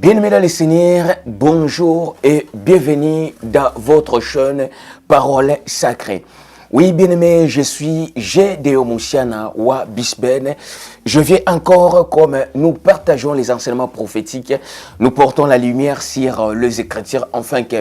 Bien-aimés dans le Seigneur, bonjour et bienvenue dans votre chaîne Parole Sacrée. Oui, bien-aimés, je suis Gédéon Moussiana wa Bisben. Je viens encore, comme nous partageons les enseignements prophétiques, nous portons la lumière sur les Écritures, afin que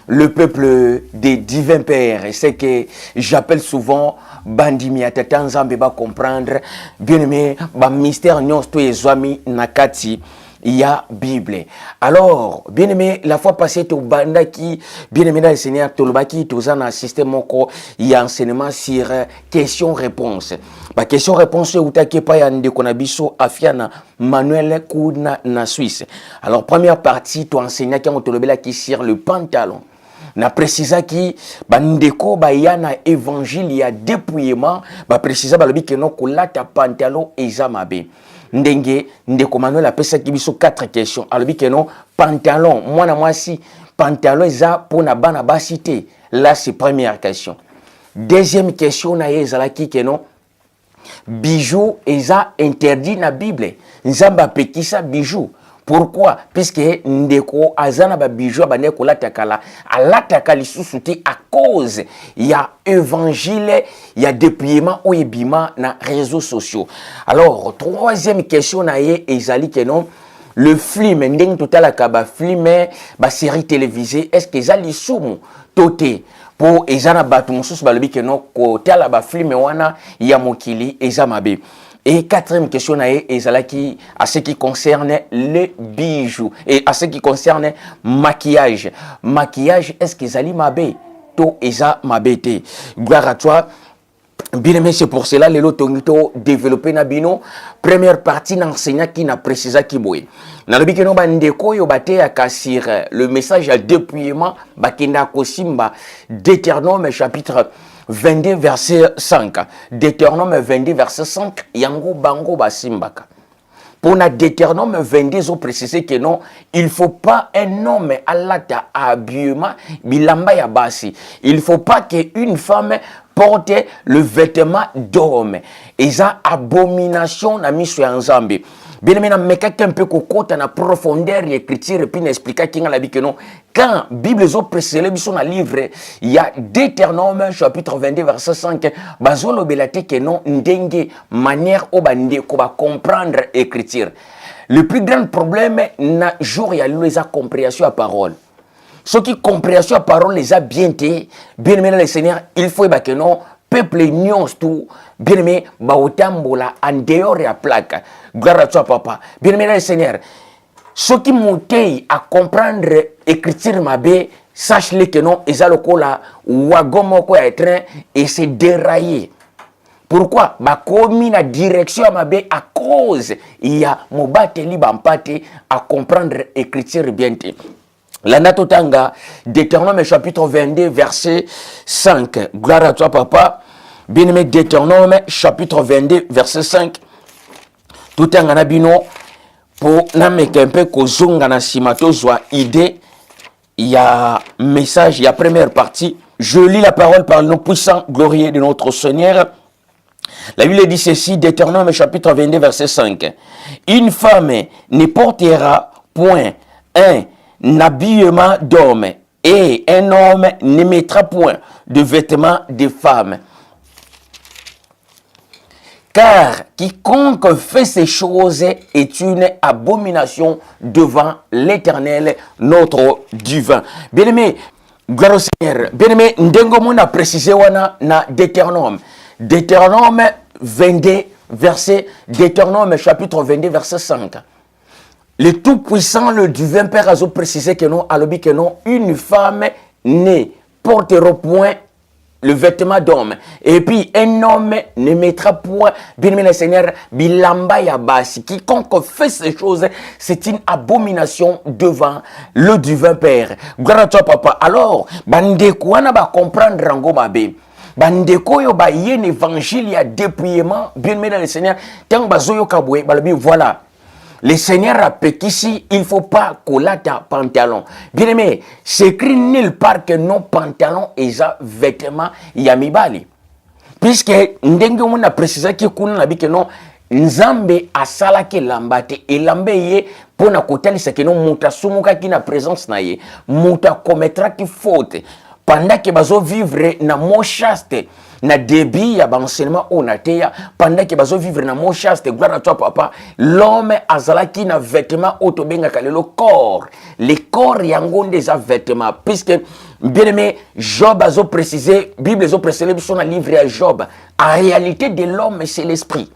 le peuple des divins pères, et ce que j'appelle souvent bandimi atata nzambe ba comprendre, bien-aimé, ba mystère nyons to ezwami nakati ya Bible. Alors, bien-aimé, la fois passée, tu banda qui, bien-aimé dans le Seigneur, tu l'as qui, tu as un système moko, il y a enseignement sur question-réponse. Bah, question-réponse, ou t'as pas yande konabiso afiana Manuel Kouna na Suisse. Alors, première partie, tu enseignes qui on te le qui sur le pantalon. Na précisa qui bandeko ba yana évangile ya dépouillement ba précisa ba lobi que non kolata pantalon ezamabe ndenge ndeko Manuel apesa ki biso 4 questions alobi que non pantalon mwana mwasi pantalon eza pona bana basité. Là c'est première question. Deuxième question na ezala ki que non bijou eza interdit na Bible nzamba pekisa bijou. Pourquoi? Puisque ndeko azana ba bijou ba ndeko latakala alataka lisusu te à cause ya évangile ya dépouillement ou ebima na réseaux sociaux. Alors troisième question na ye ezali que non le film ndenge totalaka ba film ba série télévisée est-ce que ezali sumu toté pour ezana batu mosusu balobi que non ko tala ba film wana ya mokili ezamabe. Et quatrième question est à ce qui concerne les bijoux et à ce qui concerne maquillage. Maquillage, est-ce que Zali Mabé? To Eza Mabete. Gloire à toi. Bien aimé, c'est pour cela, les lotonito développé Nabino. Première partie d'enseignant qui n'a précisé qui boue. Nalobi que non bandeko yo bate à kassir le message à dépouillement bakenda kosimba Deutéronome chapitre 22 verset 5. Deutéronome 22 verset 5. Yango bango basimbaka. Pour na Deutéronome 22, ils ont précisé que non, il ne faut pas un homme à l'ata habillement, bilamba ya basi. Il ne faut pas qu'une femme porte le vêtement d'homme. Et ça, abomination na miso ya nzambe. Bien aimé, mais quelqu'un peut côté na profondeur l'écriture et puis n'expliquer qui a dit que non. Quand Bible ont précisé dans le livre, il y a Deutéronome chapitre 22 verset 5. Bazolo belate que non ndenge manière au bande ko ba comprendre l'écriture. Le plus grand problème na jour il y a les compréhension à parole. Ce qui compréhension à parole les a bien été, bien aimé le Seigneur, il faut que non peuple nyons tout bien aimé ba otambola en dehors ya plaque. Gloire à toi papa. Bien aimé le Seigneur. Ce qui m'outille à comprendre écriture mabé, sache-le que non ezalokola wagomoko ya train et c'est déraillé. Pourquoi? Ba komi na direction mabé à cause il y a mobateli bampate à comprendre écriture bien té. Landa totanga Deutéronome chapitre 22 verset 5. Gloire à toi papa. Bien-aimé Deutéronome chapitre 22 verset 5. Totanga na bino pour nameka un peu kozonga na simato zwa idée. Il y a message, il y a première partie. Je lis la parole par le nom puissant, glorieux de notre Seigneur. La Bible dit ceci, Deutéronome chapitre 22 verset 5. Une femme ne portera point un habillement d'homme et un homme ne mettra point de vêtements de femme. Car quiconque fait ces choses est une abomination devant l'Éternel, notre divin. Bien-aimé, gloire au Seigneur. Bien-aimé, ndengo mon a précisé wana na Deutéronome. Deutéronome 22 verset, Deutéronome chapitre 22 verset 5. Le Tout-Puissant, le divin Père a précisé que non, alobi que non, une femme ne portera point le vêtement d'homme. Et puis, un homme ne mettra point, bien aimé le Seigneur, bilamba ya basi. Quiconque fait ces choses, c'est une abomination devant le divin Père. Gloire à toi, papa. Alors, bandeko wana ba comprendre rango mabe. Bandeko yo ba yen évangile ya dépouillement, bien aimé le Seigneur. Tant bazoyo kabwe, balobi voilà. Le Seigneur a péquissi, il ne faut pas colata pantalon. Bien aimé, c'est écrit nulle part que non pantalon et un vêtement yamibali. Puisque ndenge on a précisé que kuna na bi que non nzambe asalaki elamba te, elamba ye pona kotalisa ke no muta sumukaki na présence na ye, muta commettraki faute pendant que bazo vivre na mo chaste na débit ya enseignement onateya, pendant que bazo vivre na mo chaste, gloire à toi papa, l'homme azalaki na vêtement otobenga kalelo corps, le corps yango des vêtements, puisque bien aimé Job azo précisé, Bible azo précisé sur le livre à Job, en réalité de l'homme c'est l'esprit.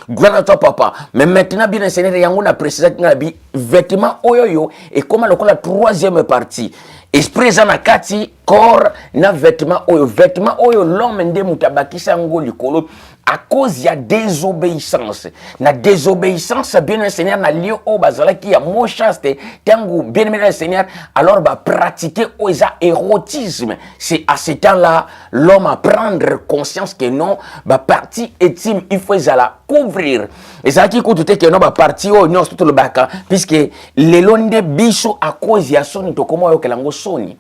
Gloire à toi papa. Mais maintenant bien le Seigneur yango na précisé na bi vêtement oyoyo et comme la troisième partie. Esprit zanakati corps na vêtement oyo l'homme nde mutabakisa ngo likolo à cause ya désobéissance. Na désobéissance bien le Seigneur na lieu o bazala qui a mo chaste tango bien le Seigneur alors ba pratiquer oza érotisme. C'est à ce temps-là l'homme à prendre conscience que non ba partie intime il faut la couvrir. Et ça qui coûte que non ba partie o non tout le baka puisque les londe biso à cause ya soni to comment yo kelango soni.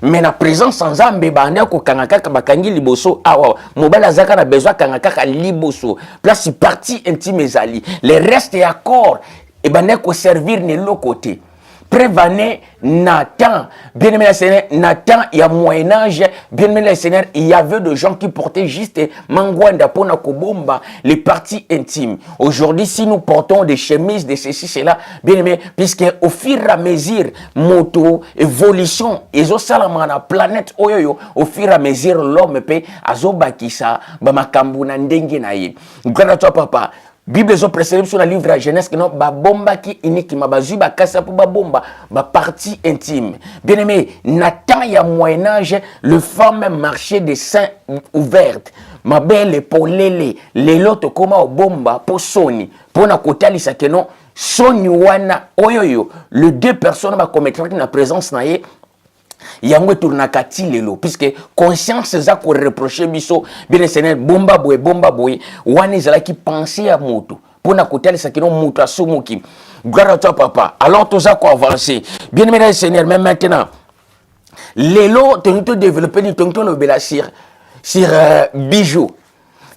Mais na présence sans zambe bande ko kangaka bakangi liboso awa mobala zaka na besoin kangaka liboso place partie intime ezali les restes ya corps et bande ko servir ne l'autre côté prévaner Nathan, bien aimé le Seigneur, Nathan, il y a Moyen-Âge, bien aimé le Seigneur, il y avait des gens qui portaient juste mangwanda pona kobomba, les parties intimes. Aujourd'hui, si nous portons des chemises, des ceci, cela, bien aimé, puisque au fur et à mesure, moto, évolution, ezo salama na planète oyoyo, au fur et à mesure, l'homme peut azobakisa, bamakambu na ndenge na ye. Grâce à toi, papa. Bible est précédée sur le livre de Genèse que non ba bomba qui uniquement ba zuba kasa pour ba bomba ba partie intime. Bien aimé, Nathan ya Moyen Âge le fameux marché des seins ouvertes. Ma belle pour les loto koma o bomba pour Sony pour na kotali sa que non Sony wana oyoyo les deux personnes ba commettre na présence na ye yango tournakati lelo puisque conscience za ko reprocher biso bien le Seigneur bomba boy wani zala ki penser à moto pona kotali sa kino moto asumuki. Gloire à toi papa. Alors tout ça ko avancer bien aimé le Seigneur. Même maintenant lelo tonto développer ni tonto le bela sur bijoux.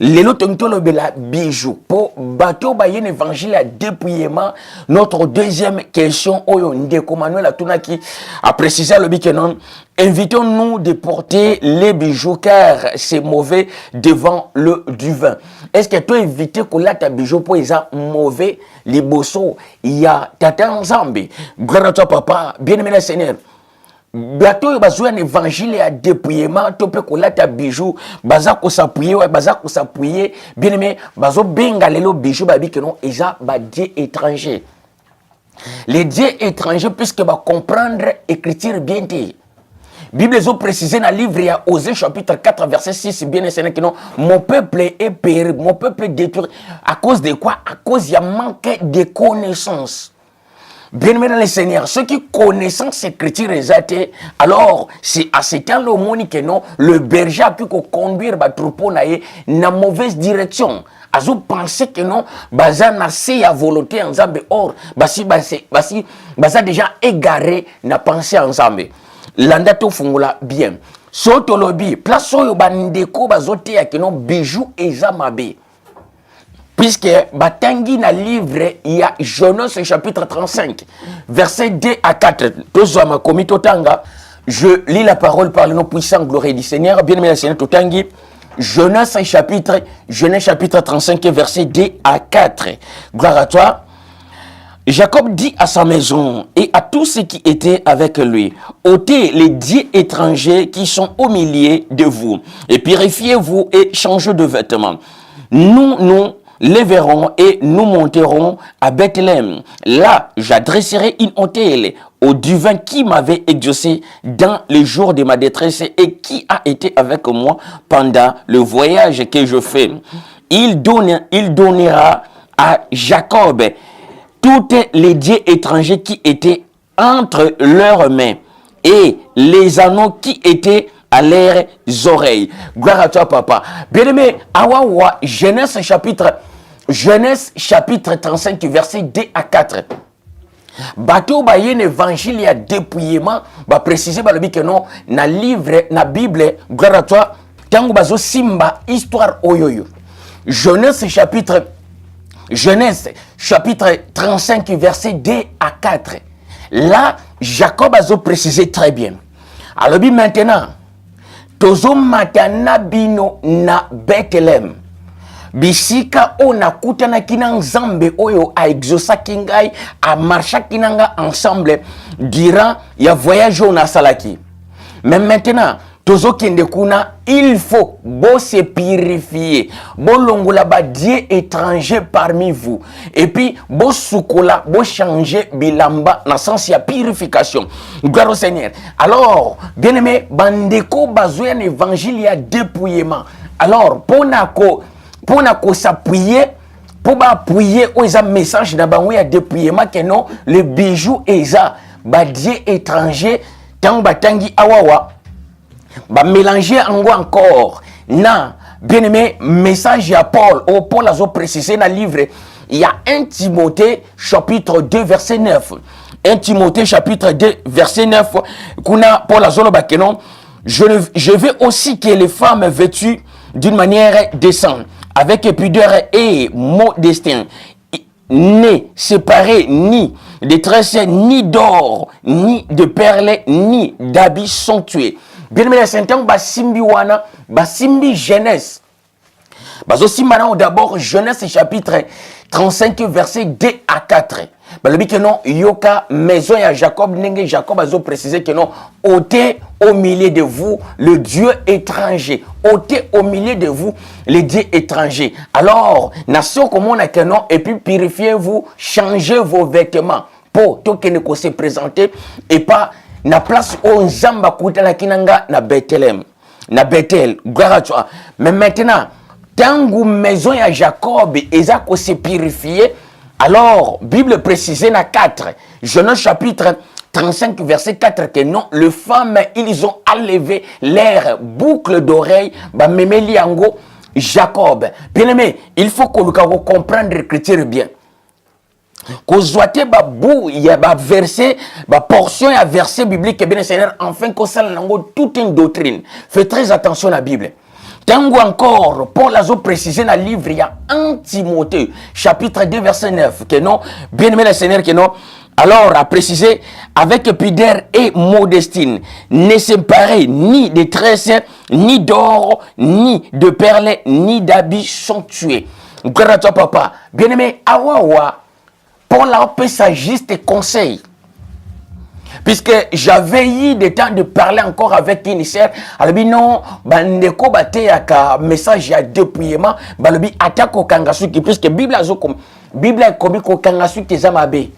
Lelo tonto le bela bijoux pour bateau ba yen évangile à dépouillement. Notre deuxième question oyo ndeko Manuel Atunaki a précisé le bi que non invitons-nous de porter les bijoux car c'est mauvais devant le divin. Est-ce que tu as invité que là ta bijoux pour les mauvais les bosso il y a tata nzambe. Gloire à toi papa, bien-aimé le Seigneur. Bateau bazouan évangile à dépouillement topé ko lata bijou baza ko s'appuyer bien aimé bazo benga lelo bijou babi que non eza ba dieu étranger les dieux étrangers puisque ba comprendre écriture bien dit Bible est précisé dans le livre à Osée chapitre 4 verset 6 bien aimé que non mon peuple est péri, mon peuple est détruit à cause de quoi? À cause il y a manque de connaissances. Bien-aimé dans le Seigneur, ceux qui connaissent cette écriture exacte, alors c'est à ce temps le monde que non, le berger a pu conduire le troupeau dans la mauvaise direction. Azo penser que non, baza na se à volonté ensemble. Or, baza déjà égaré na pensée ensemble. Landa to fungula bien. Soto lobi, place oyo bandeko bazote ya que non bijou ezamabe. Puisque batangi na livre il y a Jonas chapitre 35 verset 2 à 4 tozama komito tanga je lis la parole par le nom puissant glorieux du Seigneur bien aimé le Seigneur totangi Jonas chapitre 35 verset 2 à 4 gloire à toi. Jacob dit à sa maison et à tous ceux qui étaient avec lui, ôtez les dieux étrangers qui sont au milieu de vous et purifiez-vous et changez de vêtements. Nous les verrons et nous monterons à Bethléem. Là, j'adresserai une autel au divin qui m'avait exaucé dans les jours de ma détresse et qui a été avec moi pendant le voyage que je fais. Il donnera à Jacob tous les dieux étrangers qui étaient entre leurs mains et les anneaux qui étaient à leurs oreilles. Gloire à toi, papa. Bien-aimé, awawa, Genèse chapitre 35, verset 2 à 4. Bateau ba yen évangile ya dépouillement, ba préciser ba lobi que non, na livre, na Bible, gloire à toi, tango bazo simba histoire oyoyo. Genèse chapitre Genèse chapitre 35 verset 2 à 4. Là, Jacob a précisé très bien. Alors maintenant, tozo matana bino na Bethlehem. Bisika ona kutana kina nzambe oyo a exausa kingai a marcha kinanga ensemble durant ya voyage on a salaki. Mais maintenant, tozo kende kuna, il faut bo se purifier. Bo longola ba Dieu étranger parmi vous. Et puis bo sukola, bo changer bilamba dans sens ya purification. Gloire au Seigneur. Alors, bien-aimé, bandeko bazouya évangile ya dépouillement. Alors, pour s'appuyer, pour appuyer aux messages de bango ya dépouillement que non le bijou eza ba Dieu étranger tant batangi awawa ba mélanger encore na bien-aimé message à Paul. Paul a précisé dans le livre, il y a 1 Timothée chapitre 2 verset 9. 1 Timothée chapitre 2 verset 9 kuna Paul a zolo bakenon je veux aussi que les femmes vêtues d'une manière décente avec pudeur et modestin, ne séparées ni de tresses, ni d'or, ni de perles, ni d'habits somptueux. Bien aimé, c'est un basimbi wana, basimbi Genèse. Bazo simana d'abord Genèse chapitre 35 verset 2 à 4. Le but que non, yoka maison ya Jacob, nenge Jacob a précisé que non, ôtez au milieu de vous le Dieu étranger. Ôtez au milieu de vous le Dieu étranger. Alors, nation comme on a que non, et puis purifiez-vous, changez vos vêtements pour tout que ne se présenter et pas na place où Nzamba kuta na kinanga na Bethlehem. Na Bethel, gloire. Mais maintenant, tangu maison ya Jacob eza ko se purifier. Alors, Bible précisée dans 4, Genèse chapitre 35 verset 4 que non, les femmes ils ont enlevé leur boucle d'oreille, bah memeli yango Jacob. Bien aimé, il faut que nous comprendre l'écriture bien. Qu'on soit ba bou il y a ba verset, ba portion ya verset biblique bien Seigneur enfin qu'on s'en lango toute une doctrine. Faites très attention à la Bible. Tango encore, Paul a précisé dans le livre, il y a 1 Timothée, chapitre 2, verset 9, que non, bien aimé le Seigneur, que non, alors a précisé, avec pudeur et modestine, ne séparez ni de tresses, ni d'or, ni de perles, ni d'habits somptueux. Gloire à toi, papa. Bien aimé, awawa, Paul a fait sa juste conseil. Puisque j'avais eu le temps de parler encore avec Initiaire, alors non, bandeko bate yaka message ya dépouillement, balobi atako kangasuki, puisque Bible est comme ko kangasuki zamabe.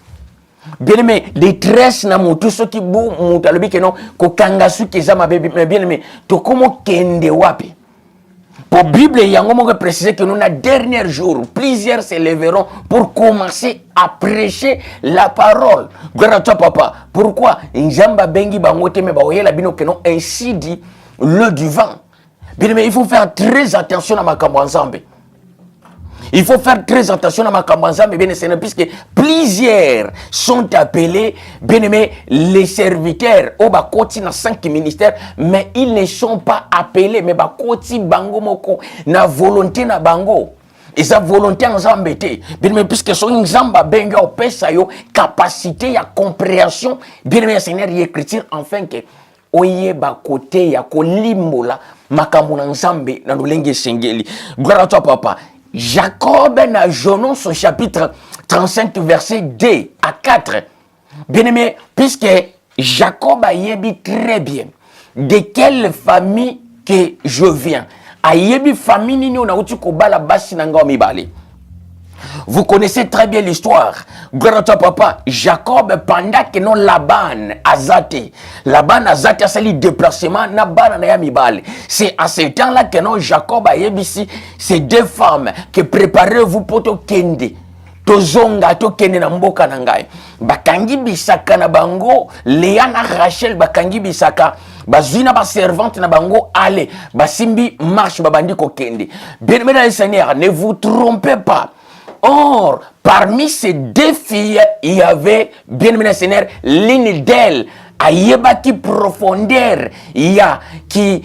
Bien aimé, les tresses na mutu soki bu mutalobi que non ko kangasuki zamabe, bien aimé, to komo kende wapi. Pour Bible, il y a un moment précisé que nous, dans dernier jour, plusieurs s'élèveront pour commencer à prêcher la parole. Gloire à toi, papa. Pourquoi? Njamba bengi bangote me baoye la bino que non ainsi dit le du vent. Bien mais il faut faire très attention à ma kamwanzambe. Il faut faire très attention à ma kamwanzambe, bien aimé, puisque plusieurs sont appelés, bien aimé, les serviteurs, au bakoti na 5 ministères, mais ils ne sont pas appelés, mais bakoti bango moko, na volonté na bango. Et sa volonté en zambete, bien aimé, puisque son zamba benga opesa yo, capacité ya compréhension, bien aimé, Seigneur, y écriture, enfin que, oye bakote ya kolimbola, makambo na nzambe, na nulenge sengeli. Gloire à toi, papa. Jacob na Jonon son chapitre 35 verset 2 à 4. Bien aimé, puisque Jacob a yebi très bien de quelle famille que je viens. A yebi famille nini on a uti ko bala basi nanga mibale. Vous connaissez très bien l'histoire. Gloire à toi, papa. Jacob, pendant que non Laban azate. Laban azate a sali déplacement na bana na yamibale. C'est à ce temps-là que non Jacob a yebisi ces deux femmes que préparez-vous pour to kende. Tozonga to kende na mboka na ngai. Bakangi bisaka na bango, Léa na Rachel bakangi bisaka. Bazina ba servante na bango allez, basimbi marche babandi ko kende. Bien aimé Seigneur, ne vous trompez pas. Or, parmi ces deux filles, il y avait, bien aimé Seigneur, l'une d'elles, a yebaki profondeur, il y a qui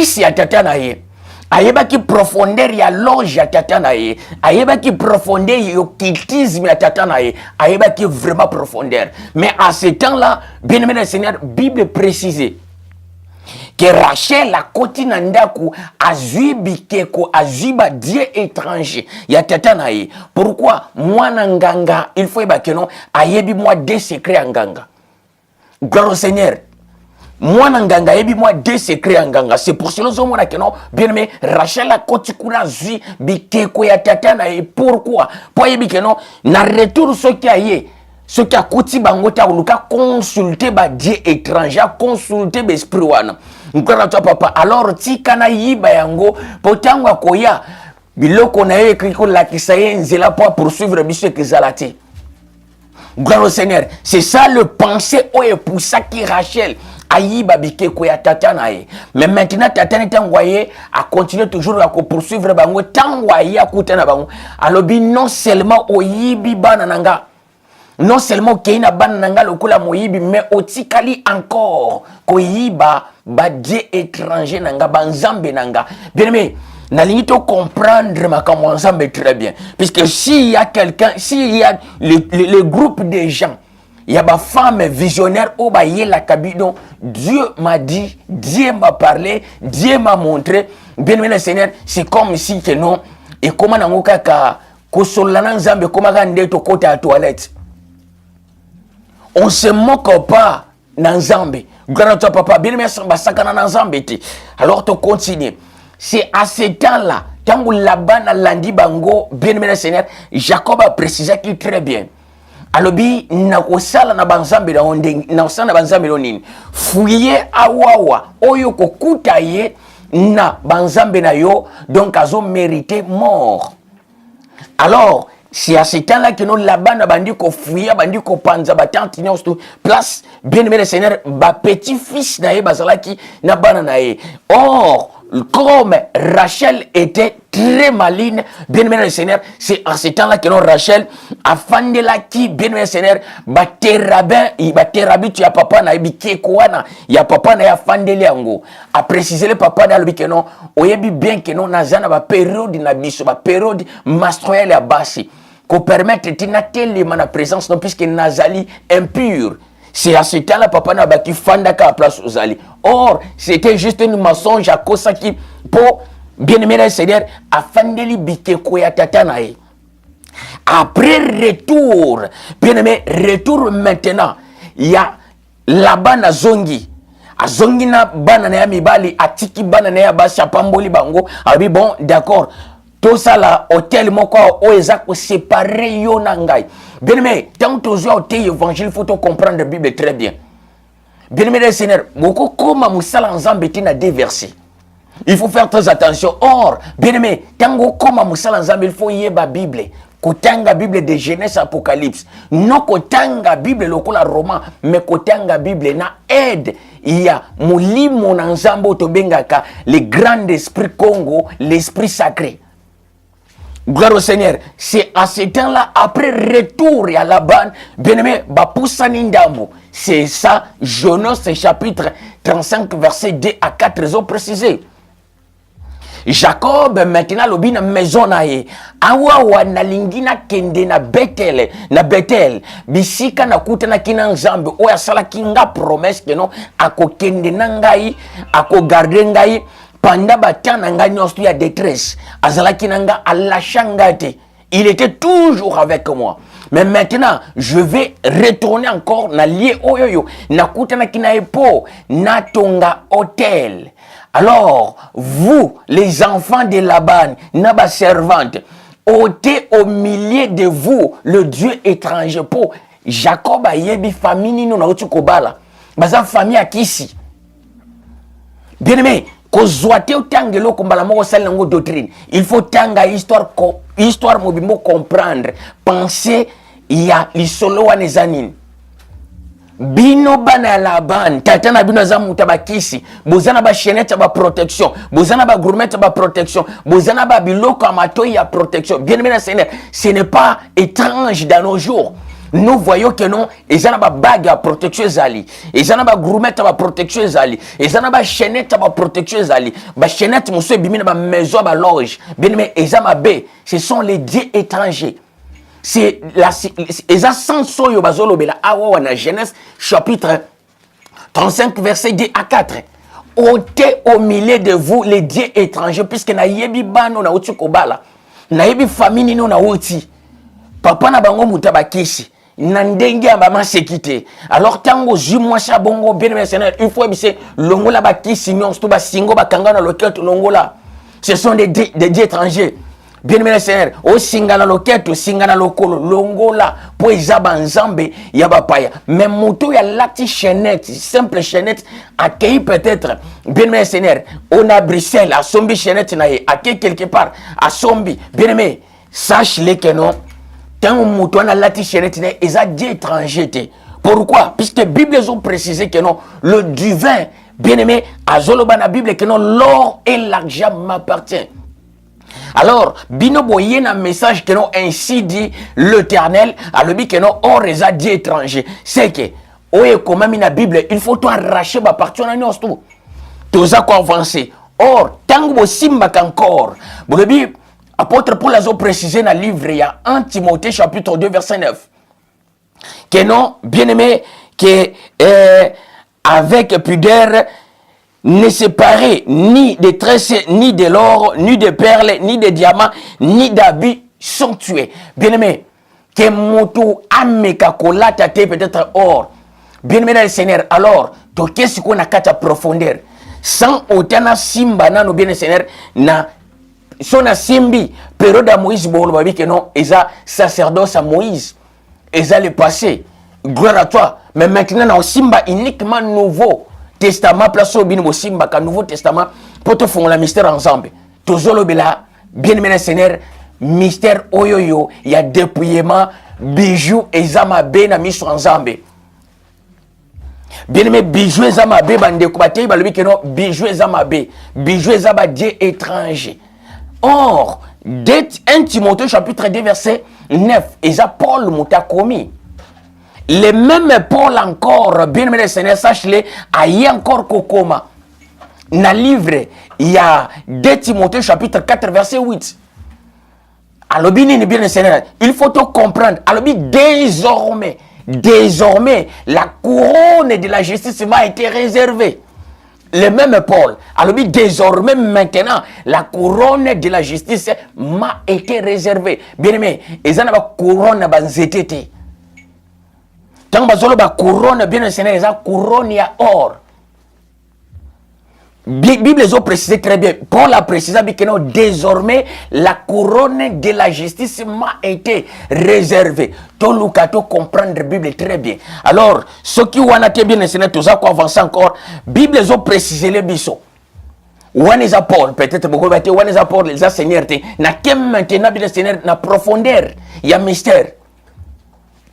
si atata na ye. ayeba ki profondeur ya loge ya tata na ye, ayeba ki profondeur ya occultisme ya tata na ye, ayeba ki vraiment profondeur. Mais à ce temps-là, bien aimé le Seigneur, Bible précisée que Rachel a koti na ndaku azui bikeko azui ba Dieu étranger ya tata na ye. Pourquoi mwana nganga il faut eba que non ayebi moi des secrets nganga. Gloire au Seigneur. Mwana nganga yebi moi des secrets nganga. C'est pour cela que non bien aimé Rachel a koti kula azui bikeko ya tata na ye. Pourquoi pour yebi que non na retour ce qui a ye. Ce qui a koti bangota uluka consulter ba Dieu étranger, consulter l'esprit wana. Nkwana toi papa alors tika na yiba yango potangwa koya biloko na ye kriko la kisaye nzela pour poursuivre biso kezalati. Gloire au Seigneur. C'est ça le pensée oye pour ça qui Rachel ayiba bikeko ya tata na ye. Mais maintenant tata n'etangwaye a continuer toujours à poursuivre bango tangwaye akutana bango. Alors bi non seulement oyibi banananga non seulement keina bananga lokola moyibi mais otikali encore koyiba ba Dieu étranger nanga banzambe nanga. Bien aimé, nalingi to comprendre makambo ensemble très bien puisque s'il y a quelqu'un, s'il y a le groupe de gens, il y a ba femme visionnaire au ba yela kabido, Dieu m'a dit, Dieu m'a parlé, Dieu m'a montré. Bien aimé le Seigneur, c'est comme si que non et comment nango kaka kosolana nzambe koma kande to kota toilette. On se moque pas dans Zambé. Gloire à toi, papa. Bien aimé, dans Zambé. Alors, tu continues. C'est à ce temps-là, quand vous là-bas, dans l'andi bango, bien aimé, Seigneur, Jacob a précisé qu'il très bien. Alors, bi, na kosala na banzambe na ondeng, na osala na banzambe lonini. Fouiller awawa, oyo kokuta ye, na banzambe na yo, donc azo mérité mort. Alors, c'est à ce temps-là que nous là-bas, nous avons dit qu'on fouillait, nous avons dit qu'on panza, place, bien aimé le Seigneur, ba petit-fils naïe, bazalaki, na bananaïe. Or, comme Rachel était très maligne, bien aimé le Seigneur, c'est à ce temps-là que nous, Rachel, a fandé la qui, bien aimé le Seigneur, ba terabin, ba terabit, ya papa naïe, bi kekouana, ya papa naïe, a fandé liango. A précisé le papa naïe, bi que non, oyebi bien que non, nazana, ba période nabiso, ba période menstruelle à bassi. Qu'on permette de la présence non puisque Nazali impur. C'est à ce temps-là papa n'a bâti fandaka à place aux alliés. Or, c'était juste un mensonge à cause qui pour bien aimer le Seigneur a fandeli bikeko ya tatanae. Après retour, bien aimé, retour maintenant, il y a là-bas na zongi. A zongi na bana na ya mibali atiki bana na ya basi pamboli bango. Abi bon, d'accord. Tout ça là, hôtel moko oeza ko séparer yo nangai. Bien aimé, tant que tu as hôtel évangile, il faut comprendre la Bible très bien. Bien aimé le Seigneur, beaucoup comme musala nzambe tina déversé. Il faut faire très attention. Or, bien aimé, tant que comme musala nzambe, il faut y la Bible. Kotanga Bible de Genèse Apocalypse. Non kotanga Bible lokola roman, mais kotanga Bible na aide. Il y a molimo na nzambo to bengaka le grand esprit Congo, l'esprit sacré. Gloire au Seigneur. C'est à ce temps-là, après retour à Laban, bien-aimé, c'est ça, Jonas chapitre 35, verset 2 à 4, raisons précisées. Jacob, maintenant, lobi na maison na ye. Awa na lingina kende na Bethel. Na Bethel. Bisika na kuta na kina nzambe. Oya sala kinga promesse que non. Ako kende na ngai. Ako garde ngai. Pendant batan nanga nyonso ya détresse. Azalaki nanga alachangate. Il était toujours avec moi. Mais maintenant, je vais retourner encore na lié oyoyo. Na kuta na kina epo. Na tonga hôtel. Alors, vous, les enfants de Laban, Naba servante, ôtez au milieu de vous le Dieu étranger. Pour Jacob a yebi famille non na kobala. Baza famille à kisi. Bien aimé, kozwate utangelo kombala moko sala ngo doctrine. Il faut tanga histoire mobimbo comprendre. Penser il y a l'isolo wa nezanine. Bino bana Laban, tatana bino zamu tabakisi, bozana ba chenette ba protection, bozana ba gourmet ba protection, bozana ba biloko amato ya protection. Bien aimé Seigneur, ce n'est pas étrange dans nos jours. nous voyons que non, ils ont une bague à protection zali, ils ont une gourmette à protection zali, ils ont une chaînette à protection zali, ba chaînette monsieur bimina ba maison ba loge, bien mais ils ont bé, ce sont les dieux étrangers. C'est la ils ont sans soyo bazolo bela awa na Genèse chapitre 35 verset 2 à 4. Ôtez au milieu de vous les dieux étrangers puisque na yebi bano na uti kobala, na yebi famille no na uti. Papa na bango mutaba kishi. Nandenge ambama sekite. Alors tango jumwa bongo bien aimé Seigneur, il faut bise longola ba kisi nyon sto ba singo ba kanga na loket longola. Ce sont des dieux étrangers. Bien aimé Seigneur, o singana loket o singana lokolo longola po ezaba nzambe ya bapaya. Mais moto ya lati chaînette, simple chaînette accueilli peut-être bien aimé Seigneur, on a Bruxelles à sombi chaînette na ye, accueilli quelque part à sombi. Bien aimé, sache-le que non. Tant que la lati chéretine, ils ont dit étranger. Pourquoi? Puisque la Bible a précisé que non, le divin, bien aimé, à Zoloba la Bible, que non, l'or et l'argent m'appartiennent. Alors, bino boye un message que non, ainsi dit l'Éternel, à l'objet que non, or les a dit étranger. C'est que, oye, comme dans la Bible, il faut tout arracher ma partie, on a nous tout. Tout ça quoi avancer. Or, tant que simba encore, vous le dites, apôtre Paul a précisé dans le livre, il y a 1 Timothée chapitre 2 verset 9. Que non, bien aimé, que avec pudeur, ne séparer ni de tresses, ni de l'or, ni de perles, ni de diamants, ni d'habits somptueux. Bien aimé, que moto ameka kolata te peut-être or. Bien aimé dans le Seigneur, alors, to qu'est-ce qu'on a qu'à profondeur. Sans autant simba na no bien le Seigneur, na son a simbi, période à Moïse, bon, babi que non, ils a sacerdoce à Moïse, ils a le passé, gloire à toi. Mais maintenant, on simba uniquement nouveau testament, place au bin simba, qu'un nouveau testament, pour te faire le mystère ensemble. Toujours le bela, bien aimé Seigneur, mystère oyoyo, il y a dépouillement, bijoux, et zama ben mis sur ensemble. Bien aimé, bijoux et zama ben, bande de babi que non, bijoux et zama ben, bijoux et zama dieu étranger. Or, 1 Timothée chapitre 2 verset 9, et ça Paul m'a commis. Le même Paul encore, bien aimé le Seigneur, sache-le, a y encore kokoma. Dans le livre, il y a 2 Timothée chapitre 4 verset 8. Alors, bien le Seigneur, il faut tout comprendre. Alors, désormais, la couronne de la justice m'a été réservée. Le même Paul, alors désormais maintenant, la couronne de la justice m'a été réservée. Bien aimé, ils ont la couronne banzetete. Tant que la couronne, bien aimé, ils ont couronne ya or. Bible les a précisé très bien. Paul a précisé que non, désormais, la couronne de la justice m'a été réservée. Tout le monde comprendre la Bible très bien. Alors, ceux qui ont été bien enseigné, tout ça, qu'on avance encore, Bible les a précisé les bisous. One is a Paul, peut-être beaucoup de one is a Paul, les a Seigneur, n'a qu'un maintenant, bien Seigneur, na profondeur, il y a mystère.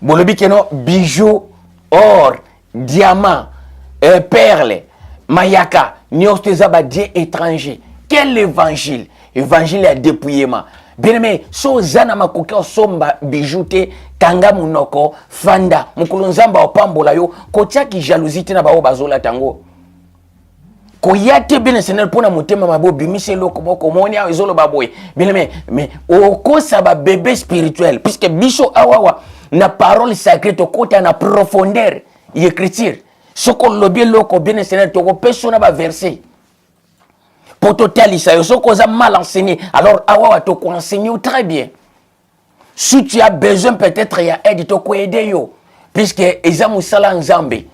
Bon, le but que non, bijoux, or, diamant, perles, mayaka, nyostezaba Dieu étranger. Quel évangile? Évangile à dépouillement. Bien aimé, so zana makoka somba bijouté, kanga munoko, fanda, mukulunzamba opambola yo, kotia ki jalousie na bao bazola tango. Koyate bien Seigneur pour na motema mabo bimise loko moko monia ezolo baboy. Bien aimé, mais oko saba bébé spirituel puisque biso awawa na parole sacrée to kota na profondeur écriture. Ce qu'on lobby loko bien Seigneur to personne ba verser. Pour te talisa, ce qu'on a mal enseigné. Alors awawa to ko enseigner très bien. Si tu as besoin peut-être il y a aide to ko aider yo puisque ezamu sala nzambe.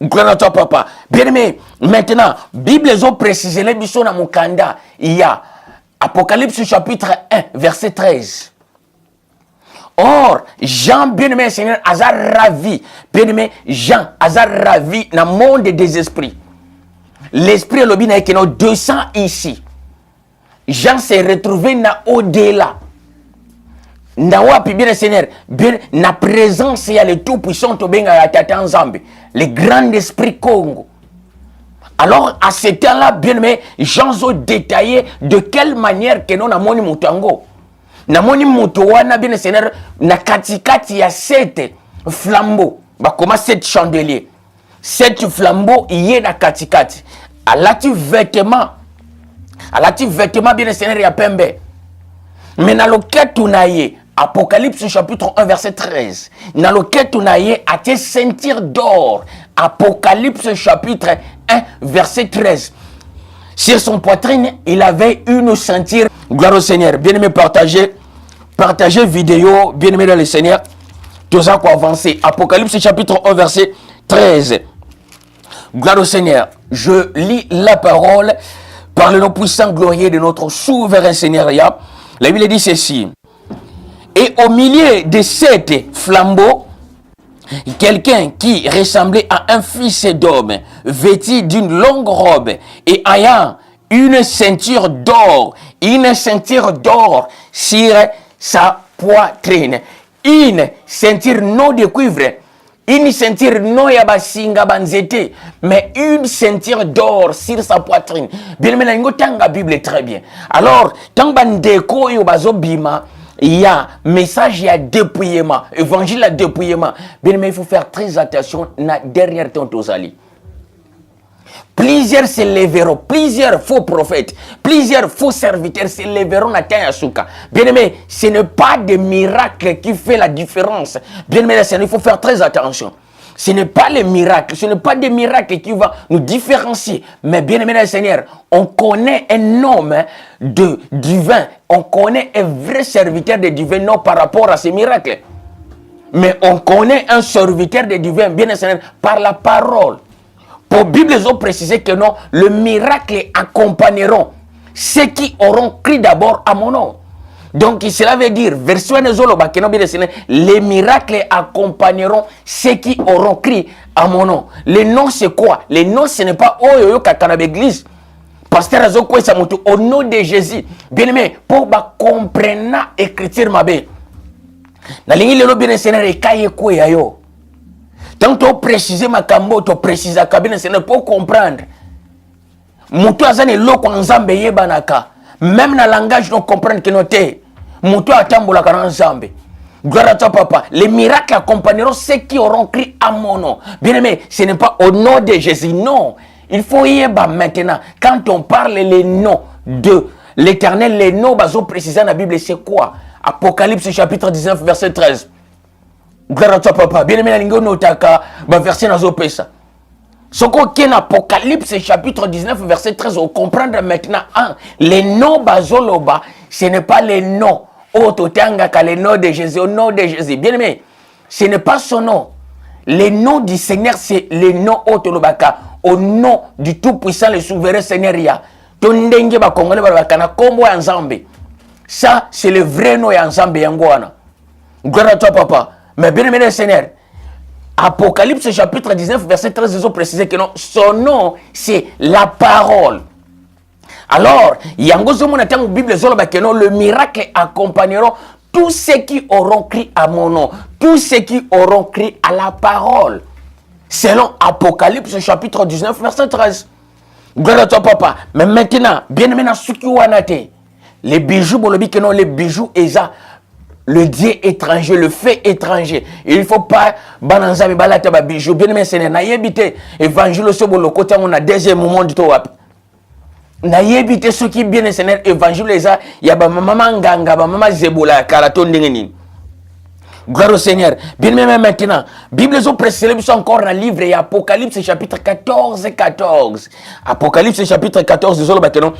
Gloire à toi, papa. Bien aimé, maintenant, Bible les a précisé les bisous dans mon kanda. Il y a Apocalypse chapitre 1, verset 13. Or, Jean, bien aimé, Seigneur, a ravi. Bien aimé, Jean, a ravi dans le monde des esprits. L'esprit est le bien qui nous 200 ici. Jean s'est retrouvé dans au-delà. Ndawa puis bien Seigneur, bien na présence il y a le tout puissant to benga ya tata nzambe, le grand esprit Congo. Alors à ce temps-là, bien aimé, Jean zo détaillé de quelle manière que non na moni mutango. Na moni muto wana bien Seigneur na katikati ya 7 flambeau. Bah, comment 7 chandeliers. 7 flambeaux, il y a dans katikati. À l'ati vêtement. À l'ati vêtement, bien le Seigneur, il y a pembe. Mais dans le cas où Apocalypse chapitre 1 verset 13. Dans lequel tu n'as à te sentir d'or. Apocalypse chapitre 1 verset 13. Sur son poitrine, il avait une ceinture. Gloire au Seigneur. Bien-aimé, partagez vidéo. Bien-aimé dans le Seigneur. Tout ça pour avancer. Apocalypse chapitre 1 verset 13. Gloire au Seigneur. Je lis la parole par le nom puissant glorieux de notre souverain Seigneur. La Bible dit ceci. Et au milieu de 7 flambeaux, quelqu'un qui ressemblait à un fils d'homme, vêtu d'une longue robe et ayant une ceinture d'or sur sa poitrine. Une ceinture non de cuivre, une ceinture non ya basinga banzete, mais une ceinture d'or sur sa poitrine. Bien mais la Bible très bien. Alors, tant bandeko yo bazobima, il y a message, il y a dépouillement, évangile à dépouillement. Bien mais il faut faire très attention na derrière ton tosali. Plusieurs s'élèveront, plusieurs faux prophètes, plusieurs faux serviteurs s'élèveront à Tayasuka. Bien aimé, ce n'est pas des miracles qui font la différence. Bien aimé, il faut faire très attention. Ce n'est pas les miracles, ce n'est pas des miracles qui vont nous différencier. Mais bien aimé le Seigneur, on connaît un homme de divin, on connaît un vrai serviteur de divin, non par rapport à ces miracles. Mais on connaît un serviteur de divin, bien aimé le Seigneur, par la parole. Pour la Bible, ils ont précisé que non, le miracle accompagneront ceux qui auront cru d'abord à mon nom. Donc, cela veut dire, version les miracles accompagneront ceux qui auront cru à mon nom. Le nom, c'est quoi? Le nom, ce n'est pas Oyoyo Kakana l'église. Pasteur Azoko Samutu, au nom de Jésus. Bien aimé, pour comprendre l'écriture, ma belle. Dans l'Église, le bien Seigneur est caillé quoi yo. Tant que tu précises ma cambo, tu précises à cabine, c'est pour comprendre. Moutou azane loko nzambe yebanaka. Même dans le langage, nous comprenons que nous sommes. Moutou atambola kana nzambe. Gloire à toi, papa. Les miracles accompagneront ceux qui auront crié à mon nom. Bien aimé, ce n'est pas au nom de Jésus, non. Il faut y aller maintenant. Quand on parle les noms de l'Éternel, les noms baso précisés dans la Bible, c'est quoi? Apocalypse chapitre 19, verset 13. Gloire à toi, papa. Bien aimé, la lingo notaka, verset nazo pesa. Ce qu'on a Apocalypse chapitre 19, verset 13, on comprend maintenant. Les noms bazoloba, ce n'est pas les noms. Oh, totanga, les noms de Jésus, au nom de Jésus. Bien aimé, ce n'est pas son nom. Les noms du Seigneur, c'est les noms Otolobaka. Au nom du Tout-Puissant, le souverain Seigneur. Tondenge ba Congolais bakana kombo ya Nzambe. Ça, c'est le vrai nom ya Nzambe yangoana. Gloire à toi, papa. Mais bien aimé le Seigneur, Apocalypse chapitre 19, verset 13, ils ont précisé que non, son nom, c'est la parole. Alors, Bible, le miracle accompagneront tous ceux qui auront crié à mon nom, tous ceux qui auront crié à la parole. Selon Apocalypse chapitre 19, verset 13. Gloire à toi, papa. Mais maintenant, bien aimé, les bijoux, les bijoux, le Dieu étranger, le fait étranger. Il ne faut pas bananza mi balata ba bijou. Bien aimé Seigneur, na yebite évangile so bolo côté on a deuxième moment du to wap. Na yebite ceux qui bien Seigneur évangile eza ya ba mama nganga ba mama zebola karato ndenge nini. Gloire au Seigneur. Bien aimé maintenant, Bible zo précise encore dans le livre et Apocalypse chapitre 14. Apocalypse chapitre 14 zolo bateno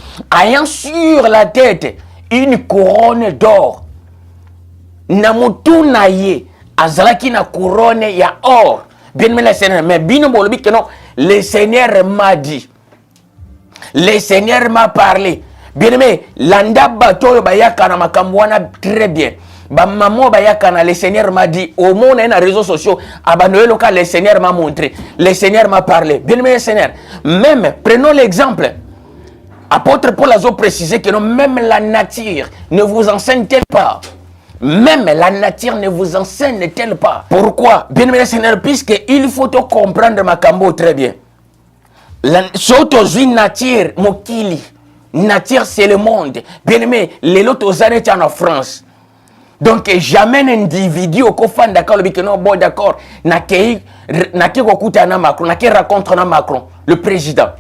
ayant sur la tête une couronne d'or. Namutu na ye azalaki na couronne ya or. Bien aimé le Seigneur, mais bino bolobi que non, le Seigneur m'a dit, le Seigneur m'a parlé. Bien aimé, landa bato bayaka na makamwana très bien. Ba maman bayaka na le Seigneur m'a dit, au monde et na réseaux sociaux, abanoé local le Seigneur m'a montré, le Seigneur m'a parlé. Bien aimé le Seigneur, même prenons l'exemple. Apôtre Paul a précisé que non, même la nature ne vous enseigne-t-elle pas? Même la nature ne vous enseigne-t-elle pas? Pourquoi? Bien aimé Seigneur, puisqu'il faut te comprendre ma cambo très bien. Soto nature, mokili. Nature, c'est le monde. Bien aimé, les lotos en France. Donc jamais un individu au cofan d'accord le non bon d'accord n'a qui écoute na Macron n'a qui rencontre na Macron le président.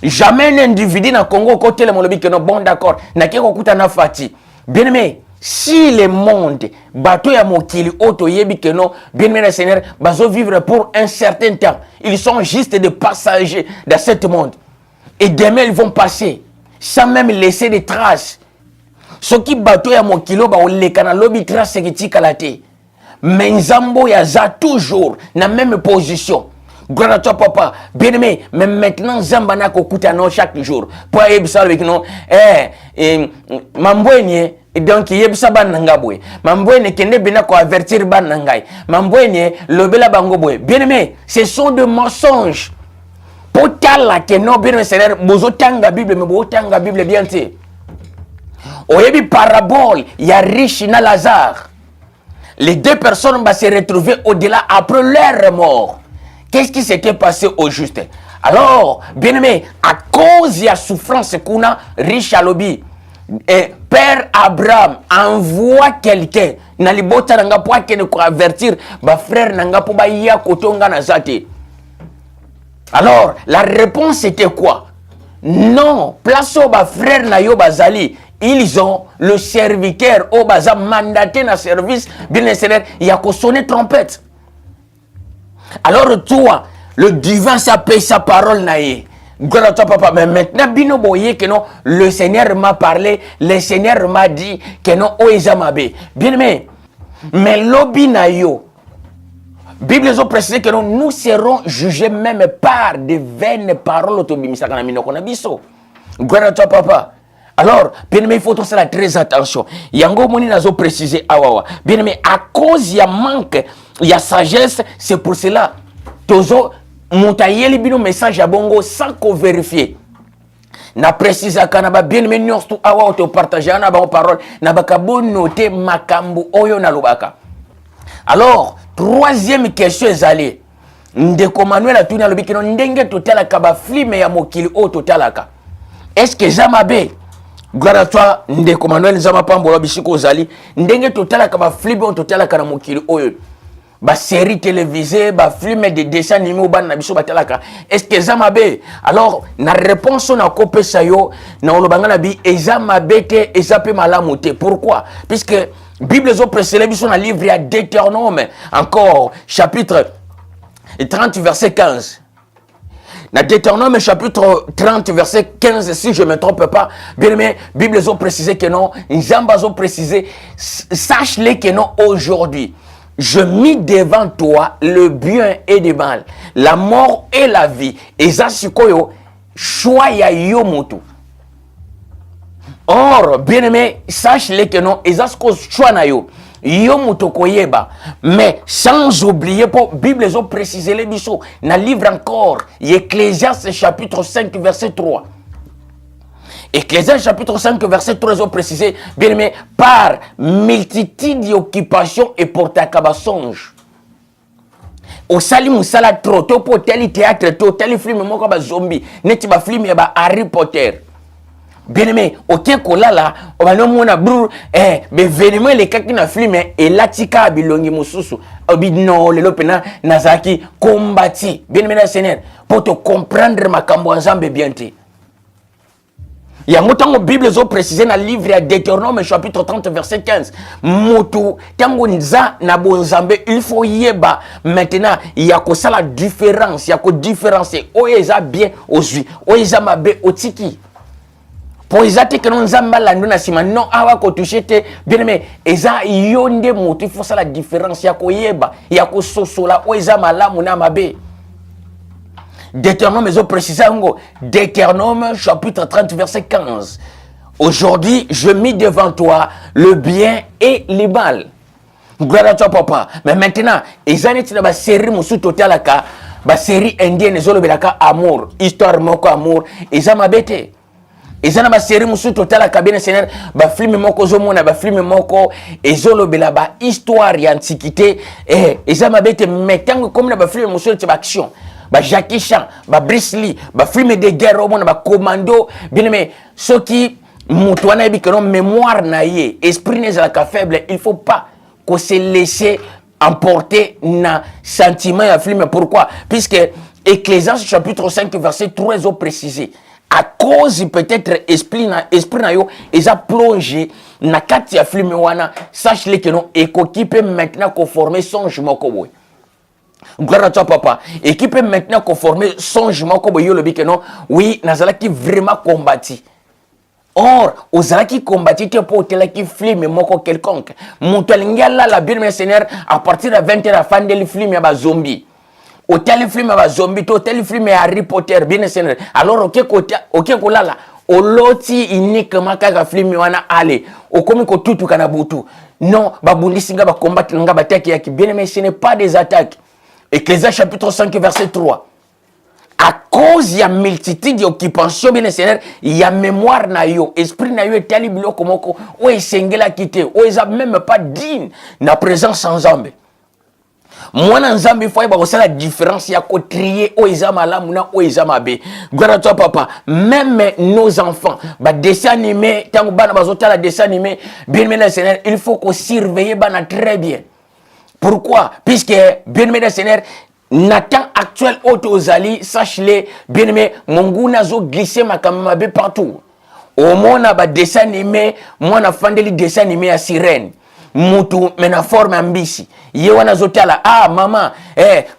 Jamais un individu dans Congo côté le molobi que non bon d'accord n'a qui écoute na Fati. Bien aimé, si le monde bateau ya mokili auto yebi que non bien aimé le Seigneur bazo vivre pour un certain temps. Ils sont juste des passagers dans ce monde. Et demain ils vont passer sans même laisser des traces. Ce qui bateau ya mokilo ba oleka na lobi trace ki tikala te. Mais nzambo ya za toujours na même position. Gloire à toi papa. Bien aimé, mais maintenant nzamba na kokuta no chaque jour. Pour yebisa avec non mambwenye donc yebisa ban nanga boy. Mambwenye kende bina ko avertir ban nangai. Mambwenye lobela bango boy. Bien aimé, ce sont des mensonges. Pour tala que non bien Seigneur bozo tanga Bible mais bozo tanga Bible bien te. Oyebi parabole, il y a riche na Lazare. Les deux personnes vont se retrouver au-delà après leur mort. Qu'est-ce qui s'était passé au juste? Alors, bien aimé, à cause de la souffrance qu'on a, riche à lobby, et Père Abraham envoie quelqu'un, na libota nanga pour avertir, ba frère nanga pour ba ya kotonga na zate. Alors, la réponse était quoi? Non, place au ba frère na yo bazali. Ils ont le serviteur au baza mandaté dans le service, bien le Seigneur, il y a qu'à sonner trompette. Alors toi, le divin s'appelle sa parole naïe. Gloire à toi papa, mais maintenant bino boye que non, le Seigneur m'a parlé, le Seigneur m'a dit que non, oezamabe. Bien aimé, mais l'obi na yo. Bible a précisé que non, nous serons jugés même par des vaines paroles autobimisaka na minoko na biso. Gloire à toi papa. Alors, bien aimé, il faut faire très attention. Yango moni nazo préciser awawa. Bien aimé, à cause il y a manque, il y a sagesse, c'est pour cela. Tozo montayeli bino message à bongo sans qu'on vérifie. Na précise kanaba bien aimé nyos tu awa to partager na ba parole na baka bon noter makambu oyo na lobaka. Alors, troisième question ezali. Ndeko Manuel atuni alobi kino ndenge totalaka ba film ya mokili o totalaka. Est-ce que Zamabe gloire à toi, ndeko Manuel Nzama Pambola Bishiko Zali, ndenge totala ka ba film on totala ka na mokili oyo. Ba série télévisée, ba film de dessins animés ou ba na biso batalaka. Est-ce que Zamabe? Alors, na réponse na kopé sayo na olobanga na bi Ezamabe te ezape malamu te. Pourquoi? Puisque Bible zo précédé biso na livre ya Deutéronome, encore chapitre 30 verset 15. Dans Deutéronome chapitre 30 verset 15, si je ne me trompe pas, bien aimé, Bible a précisé que non, Nzamba a précisé, sache-le que non, aujourd'hui, je mis devant toi le bien et le mal, la mort et la vie. Et ça, c'est quoi? Choix ya yo moto. Or, bien aimé, sache-le que non, et ça, c'est quoi choix na yo. Yo mutokoyeba, mais sans oublier pour Bible ont précisé les biso na livre encore Ecclésiaste chapitre 5 verset 3. Ecclésiaste chapitre 5 verset 3 ils ont précisé bien aimé par multitude d'occupations et pour ta kabasonge. Au sali musala trop to pour tel théâtre to tel film moko ba zombie neti ba film ya ba Harry Potter. Bien aimé, ok kolala, on va nous mona brou, événement les kaki na film et la tika bilongi mususu. Obi non, le lopena nazaki combattu. Bien aimé Seigneur, pour te comprendre ma kambo ensemble bien te. Il y a autant de Bible ont précisé dans le livre de Deutéronome chapitre 30 verset 15. Moto tango nza na bonzambe il faut yeba maintenant il y a que ça la différence, il y a que différencier. Oeza bien ozui, oeza mabe otiki. Pour ezate que non zamba la ndona sima non awa ko touchete bien aimé eza yonde moto il faut ça la différence ya ko yeba ya ko sosola o eza malamu na mabe. Deutéronome ils ont précisé ngo Deutéronome chapitre 30 verset 15. Aujourd'hui, je mis devant toi le bien et le mal. Gloire à toi papa. Mais maintenant, ezane tina ba série musu totalaka ba série indienne ezolobelaka amour, histoire moko amour, ezama bete. Ezana ba série musu totala kabine Seigneur ba film moko zomona ba film moko ezolobela ba histoire ya antiquité ezama bete metango comme na ba film musu de action ba Jackie Chan ba Bruce Lee ba film de guerre omona ba commando bien mais ceux qui Moutouana et que non mémoire naïe, esprit n'est la faible, il faut pas qu'on se laisse emporter na sentiment et film. Pourquoi? Puisque Ecclésiaste chapitre 5 verset 3 ont précisé. À cause peut-être esprit na yo, ils ont plongé na kati ya film wana, sache-le que non, et qui peut maintenant conformer son jumoko. Gloire à toi, papa. Et qui peut maintenant conformer son jumoko, le non, oui, nazala qui vraiment combattu. Or, aux qui combattent pour qui film moko quelconque. Montalingala la bien Seigneur à partir de 20h à fin de film ya ba zombie. Au tel film ya ba zombie, au tel film ya Harry Potter bien Seigneur. Alors OK kolala. O loti uniquement ka film wana ale. O komi ko tutu kana butu. Non, ba bundisi nga ba combattre nga ba attaque ya ki bien mais ce n'est pas des attaques. Ecclésiaste chapitre 5 verset 3. À cause il y a multitude d'occupation bien Seigneur, il y a mémoire na yo, esprit na yo est tali biloko moko, o esengela kité, o eza même pas digne na présence en Nzambe. Moi na Nzambe il faut y avoir la différence ya ko trier o eza malamu na o eza mabe. Gloire à toi papa, même nos enfants, ba dessin animé, tango bana bazota la dessin animé, bien mais Seigneur, il faut qu'on surveille bana très bien. Pourquoi? Puisque bien mais Seigneur Nathan actuel autozali, sache-le, bien aimé, mon goût n'a zo glissé ma caméra partout. Au moins, on a dessin animé, moi, on a fait des dessins animés à sirène. Moutou, mais na forme ambisi. Yewana zotala, ah, maman,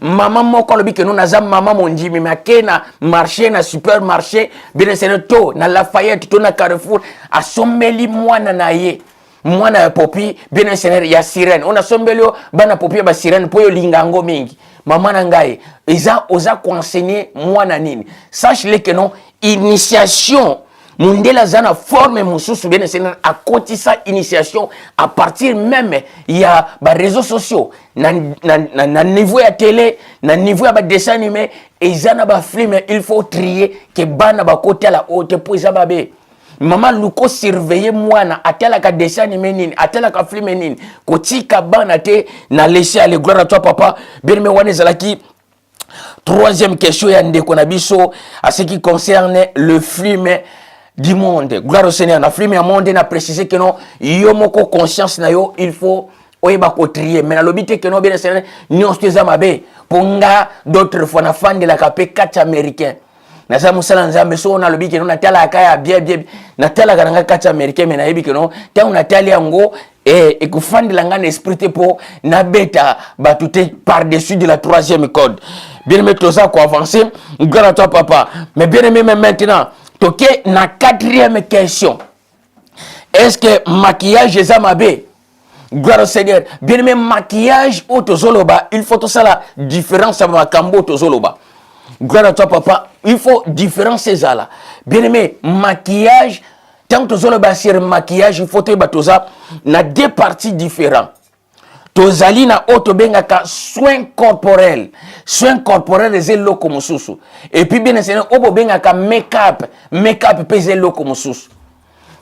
maman, moi, quand le bique, nous, nazam, maman, mon dit, mais na marché, na supermarché, bien c'est to, na Lafayette, to, na Carrefour, a sommeli, moi, nanaye. Moi, na popi, bien c'est ya sirène. On a sommeli, bana popi, ba sirène, pour yo lingango mingi. Maman nangaye, ils osa enseigner moi nanini. Sache-le que non, initiation, mundela zana forme mususu bien c'est à côté ça initiation à partir même il y a ba réseaux sociaux, na niveau ya télé, na niveau ya ba dessin animé, et zana ba film, il faut trier que bana ba côté à la haute pour zababe. Maman luko surveiller moi na atela ka dessin animé nini atela ka film nini kotika bana te na laisser aller. Gloire à toi papa. Bien me wane zalaki. Troisième question ya ndeko na biso à ce qui concerne le film du monde. Gloire au Seigneur. Na film ya monde na préciser que non yo moko conscience na yo il faut oyeba ko trier mais na lobité que non bien Seigneur nyons teza mabe ponga d'autres fois na fan de la capé 4 américains. Nasa musala nzambe so na lobi ke no natala akaya bien natala karanga kata américain mais na yebi ke no ta natali yango et kufandela ngana esprit pour na beta batute par dessus de la troisième code. Bien aimé tout ça ko avancer grâce à toi papa. Mais bien aimé maintenant toke na quatrième question. Est-ce que maquillage ezamabe? Gloire au Seigneur. Bien aimé maquillage au tozoloba, il faut tout ça la différence avec makambo tozoloba. Gloire à toi papa, il faut différencier ça là. Bien aimé, maquillage, tant que tu as sur maquillage, il faut que tu aies deux parties différentes. Tozali na otobengaka soin corporel. Soin corporel c'est lo comme susu. Et puis bien c'est obobengaka make-up pèse lo comme susu.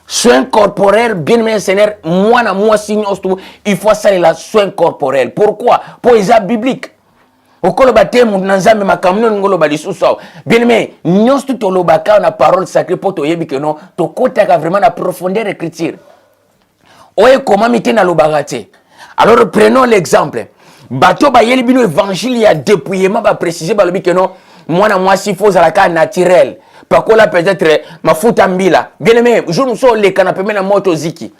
Soin corporel bien mais Seigneur, moi signe il faut ça la soin corporel. Pourquoi? Pour les bibliques. Okolo batemu nanzambe makamno ngolo balisuso bien mais nyos tout olobaka na parole sacrée pour to yebi que non to kotaka vraiment na profondeur écriture oye comment mité na lobagate. Alors prenons l'exemple bato ba yeli bino évangile ya dépouillement ba préciser ba lobi que non moi si faut zalaka naturel pakola peut-être mafuta mbila bien mais jour nous so le canapé na moto ziki.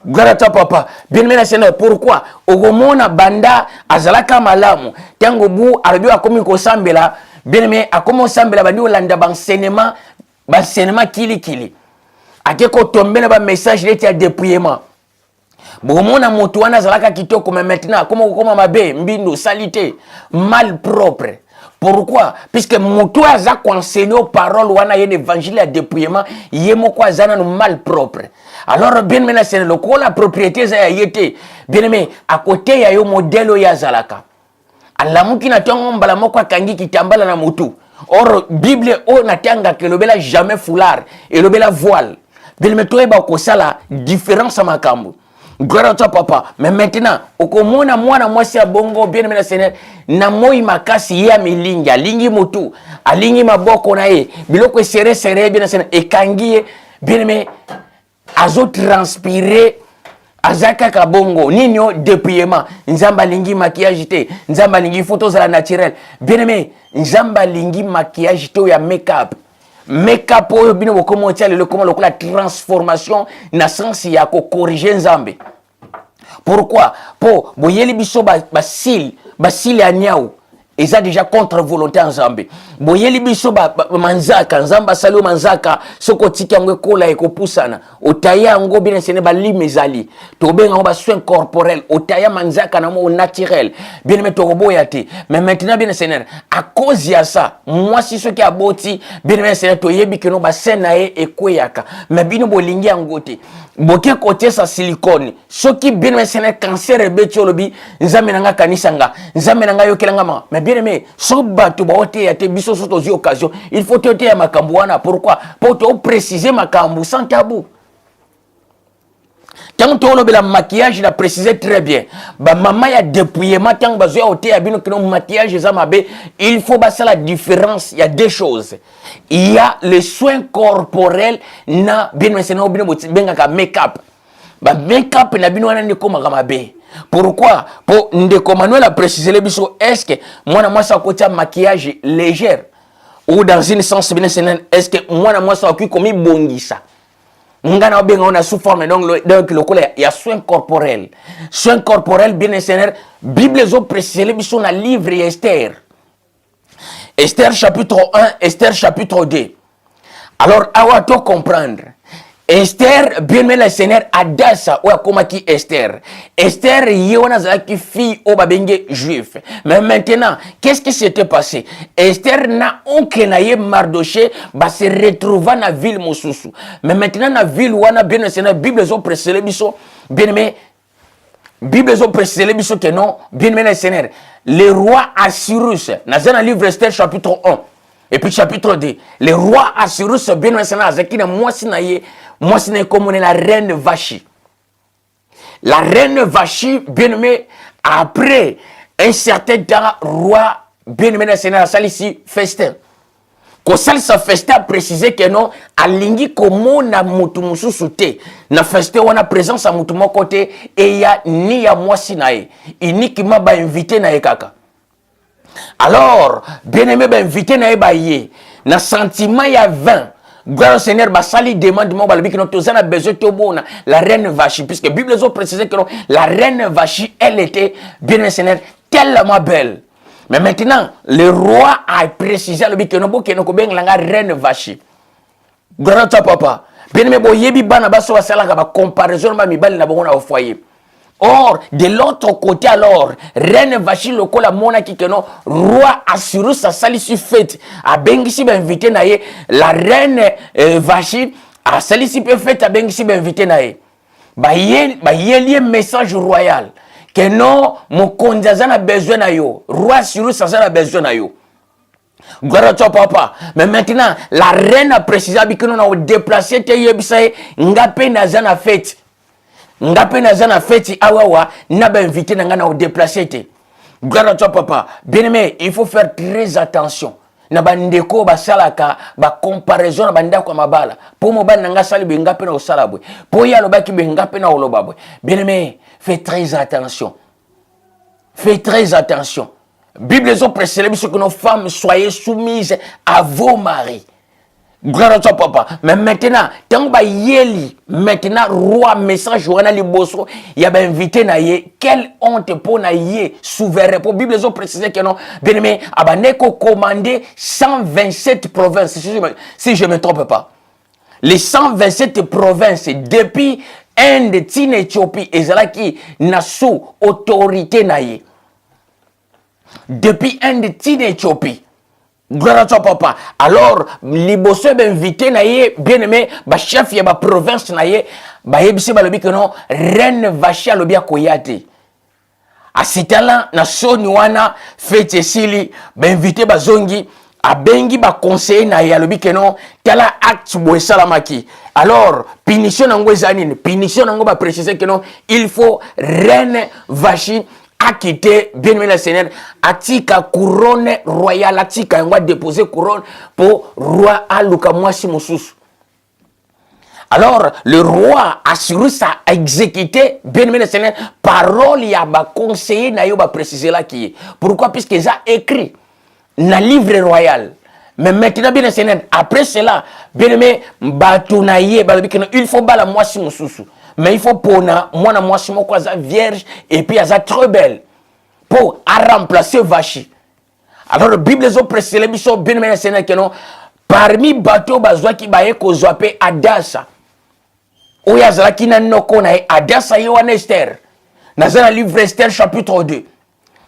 Gloire à toi papa. Bien aimé Seigneur, pourquoi? Ogomona banda azalaka malamu. Tango bu arabio akomi ko sambela. Bien aimé akomo sambela bandi olanda banseignement kili. Akeko tombela ba message leti ya dépouillement. Bogomona moto wana azalaka kitoko mais maintenant akomo koma mabe mbindo salité mal propre. Pourquoi? Puisque moto aza conseillé aux paroles wana yé l'évangile à dépouillement yémo kwa zana no mal propre. Alors bien aimé c'est le ko la propriété za yété. Bien aimé à côté ya yo modèle ya zalaka. Alamuki na tongo mbala moko kangi kitambala na mutu. Or Bible o na tanga que le bela jamais foulard et le bela voile. Bien aimé toi ba ko sala différence makambo. Gloire à toi papa. Mais maintenant, okomona mwana mwasi ya bongo bien aimé Seigneur na moi makasi ya milingi alingi mutu alingi maboko na ye biloko serré bien Seigneur ekangi bien aimé azo transpirer azaka kabongo ninyo dépouillement nzamba lingi maquillage te nzamba lingi photos à la naturelle bien aimé nzamba lingi maquillage te ya make-up make-up oyo bino bokomo tia le comment la transformation na sens ya ko corriger nzambe. Pourquoi? Pour boyeli biso basil ya niao eza déjà contre volonté nzambe. Boyeli biso manzaka nzamba salo manzaka soko tika ngwe kola ekopusana otaya ngo bien sene ba limezali to benga ngo ba soin corporel otaya manzaka na mo naturel bien mais to boya te mais maintenant bien sene à cause ya ça moi si ce qui aboti bien mais sene to yebi que no ba senae ekweyaka mais bino bolingi ngote boke côté sa silicone ce qui bien mais sene cancer betolobi nzambe nanga kanisanga nzambe nanga yokelanga ma mais bien mais so bato ba ote ya te biso soto zi occasion il faut te ya makambo wana. Pourquoi? Pour te préciser makambo sans tabou. Tant que le maquillage, il a précisé très bien. Bah maman ya dépouillement tant que bazo ote ya bino que le maquillage ça mabe, il faut basser la différence. Il y a deux choses. Il y a les soins corporels na bien maintenant bino benga ka make-up. Bah make-up na bino wana ndeko mabe. Pourquoi? Pour ndeko Manuel a précisé le biso est-ce que moi ça côté maquillage légère ou dans une sens bien est-ce que moi ça occupe comme bongisa ngana benga on a sous forme donc le colère il y a soin corporel bien sénère Bible zo précisé le biso na livre Esther chapitre 1 Esther chapitre 2 alors awa to comprendre Esther, bien mais le Seigneur adassa ou comme qui Esther. Esther yona zaki fille au babenge juif. Mais maintenant, qu'est-ce qui s'était passé? Esther n'a aucun aïe Mardoché va se retrouver dans la ville Mosusu. Mais maintenant la ville wana bien le Seigneur Bible zo précisé biso bien mais Bible zo précisé biso que non bien mais le Seigneur le roi Assyrus dans un livre Esther chapitre 1 et puis chapitre 2 le roi Assyrus bien le Seigneur zaki na moi c'est comme la reine Vachi. La reine Vachi, bien aimé, après un certain temps, roi, bien aimé, la salle ici, festin. Quand ça festin a précisé que non, à lingi comme na mutumusu soute, na festin on a présence à mutumo côté et ya ni ya moi sinae, uniquement ba invité na kaka. Alors, bien aimé, ba invité na ba yé, na sentiment ya 20. Gloire au Seigneur, Basali demande mon balbi que nous avons besoin de la reine Vachi, puisque la Bible a précisé que la reine Vachi, elle était bien le Seigneur tellement belle. Mais maintenant, le roi a précisé que nous avons la reine Vachi. Gloire à toi, papa. Bien mais boyebi bana baso wasala ka comparaison ma mibali na bongo na au foyer. Or, de l'autre côté alors, reine Vachi lokola mona ki keno roi Assyrus a sali si fête a bengisi ba invité na ye la reine Vachi a sali si pe fête a bengisi ba invité na ye ba yeli message royal que non mon konzaza na besoin na yo roi Assyrus a na besoin na yo. Gloire à toi papa. Mais maintenant la reine a précisé que nous avons déplacé te yebisaye ngape na zana fête. Ngape na zana fête awawa na ba invité na ngana au déplacer te. Gloire à toi papa. Bien aimé, il faut faire très attention. Na bandeko ba salaka ba comparaison na bandako mabala. Po mo ban nga sali be ngape na osalabwe. Po ya lo baki be ngape na olobabwe. Bien aimé, fais très attention. Fais très attention. Bible ont précisé que nos femmes soyez soumises à vos maris. Gloire à toi papa. Mais maintenant, tant que yeli, maintenant roi message wana liboso, il y a invité na ye, quelle honte pour na ye souverain. Pour Bible ont précisé que non, bien aimé, abaneko commandé 127 provinces si je me trompe pas. Les 127 provinces depuis Inde, Tine, Éthiopie et Zalaki na sous autorité na ye. Depuis Inde, Tine, Éthiopie. Gloire à toi papa. Alors, liboso invité na ye, bien aimé, ba chef ya ba province na ye, ba yebisi ba lobi que non, reine Vachi alobi akoyate. A sitala na soni wana fete sili, ba invité ba zongi, a bengi ba conseiller na ye alobi que non, tala acte boye salamaki. Alors, punition nango ezanine, punition nango ba préciser que non, il faut reine Vachi a quitté, bien aimé le Seigneur, atika couronne royale, atika on va déposer couronne pour roi Aluka Mwasi Moussus. Alors, le roi Assyrus a exécuté, bien aimé le Seigneur, parole, il y a conseiller, il a précisé là qui est. Pourquoi? Puisqu'il a écrit dans le livre royal. Mais maintenant, bien le Seigneur, après cela, bien aimé, il faut la moitié mon sous. Mais il faut pour moi, moitié mon vierge, et puis elle est très belle. Pour remplacer Vachi. Alors, la Bible a précisé, bien aimé le Seigneur, que non, parmi bateau, bazwa qui baye ko zoapé Adassa. Oya zalaki na noko na Adassa yoane Esther. Nazana livre Esther chapitre 2.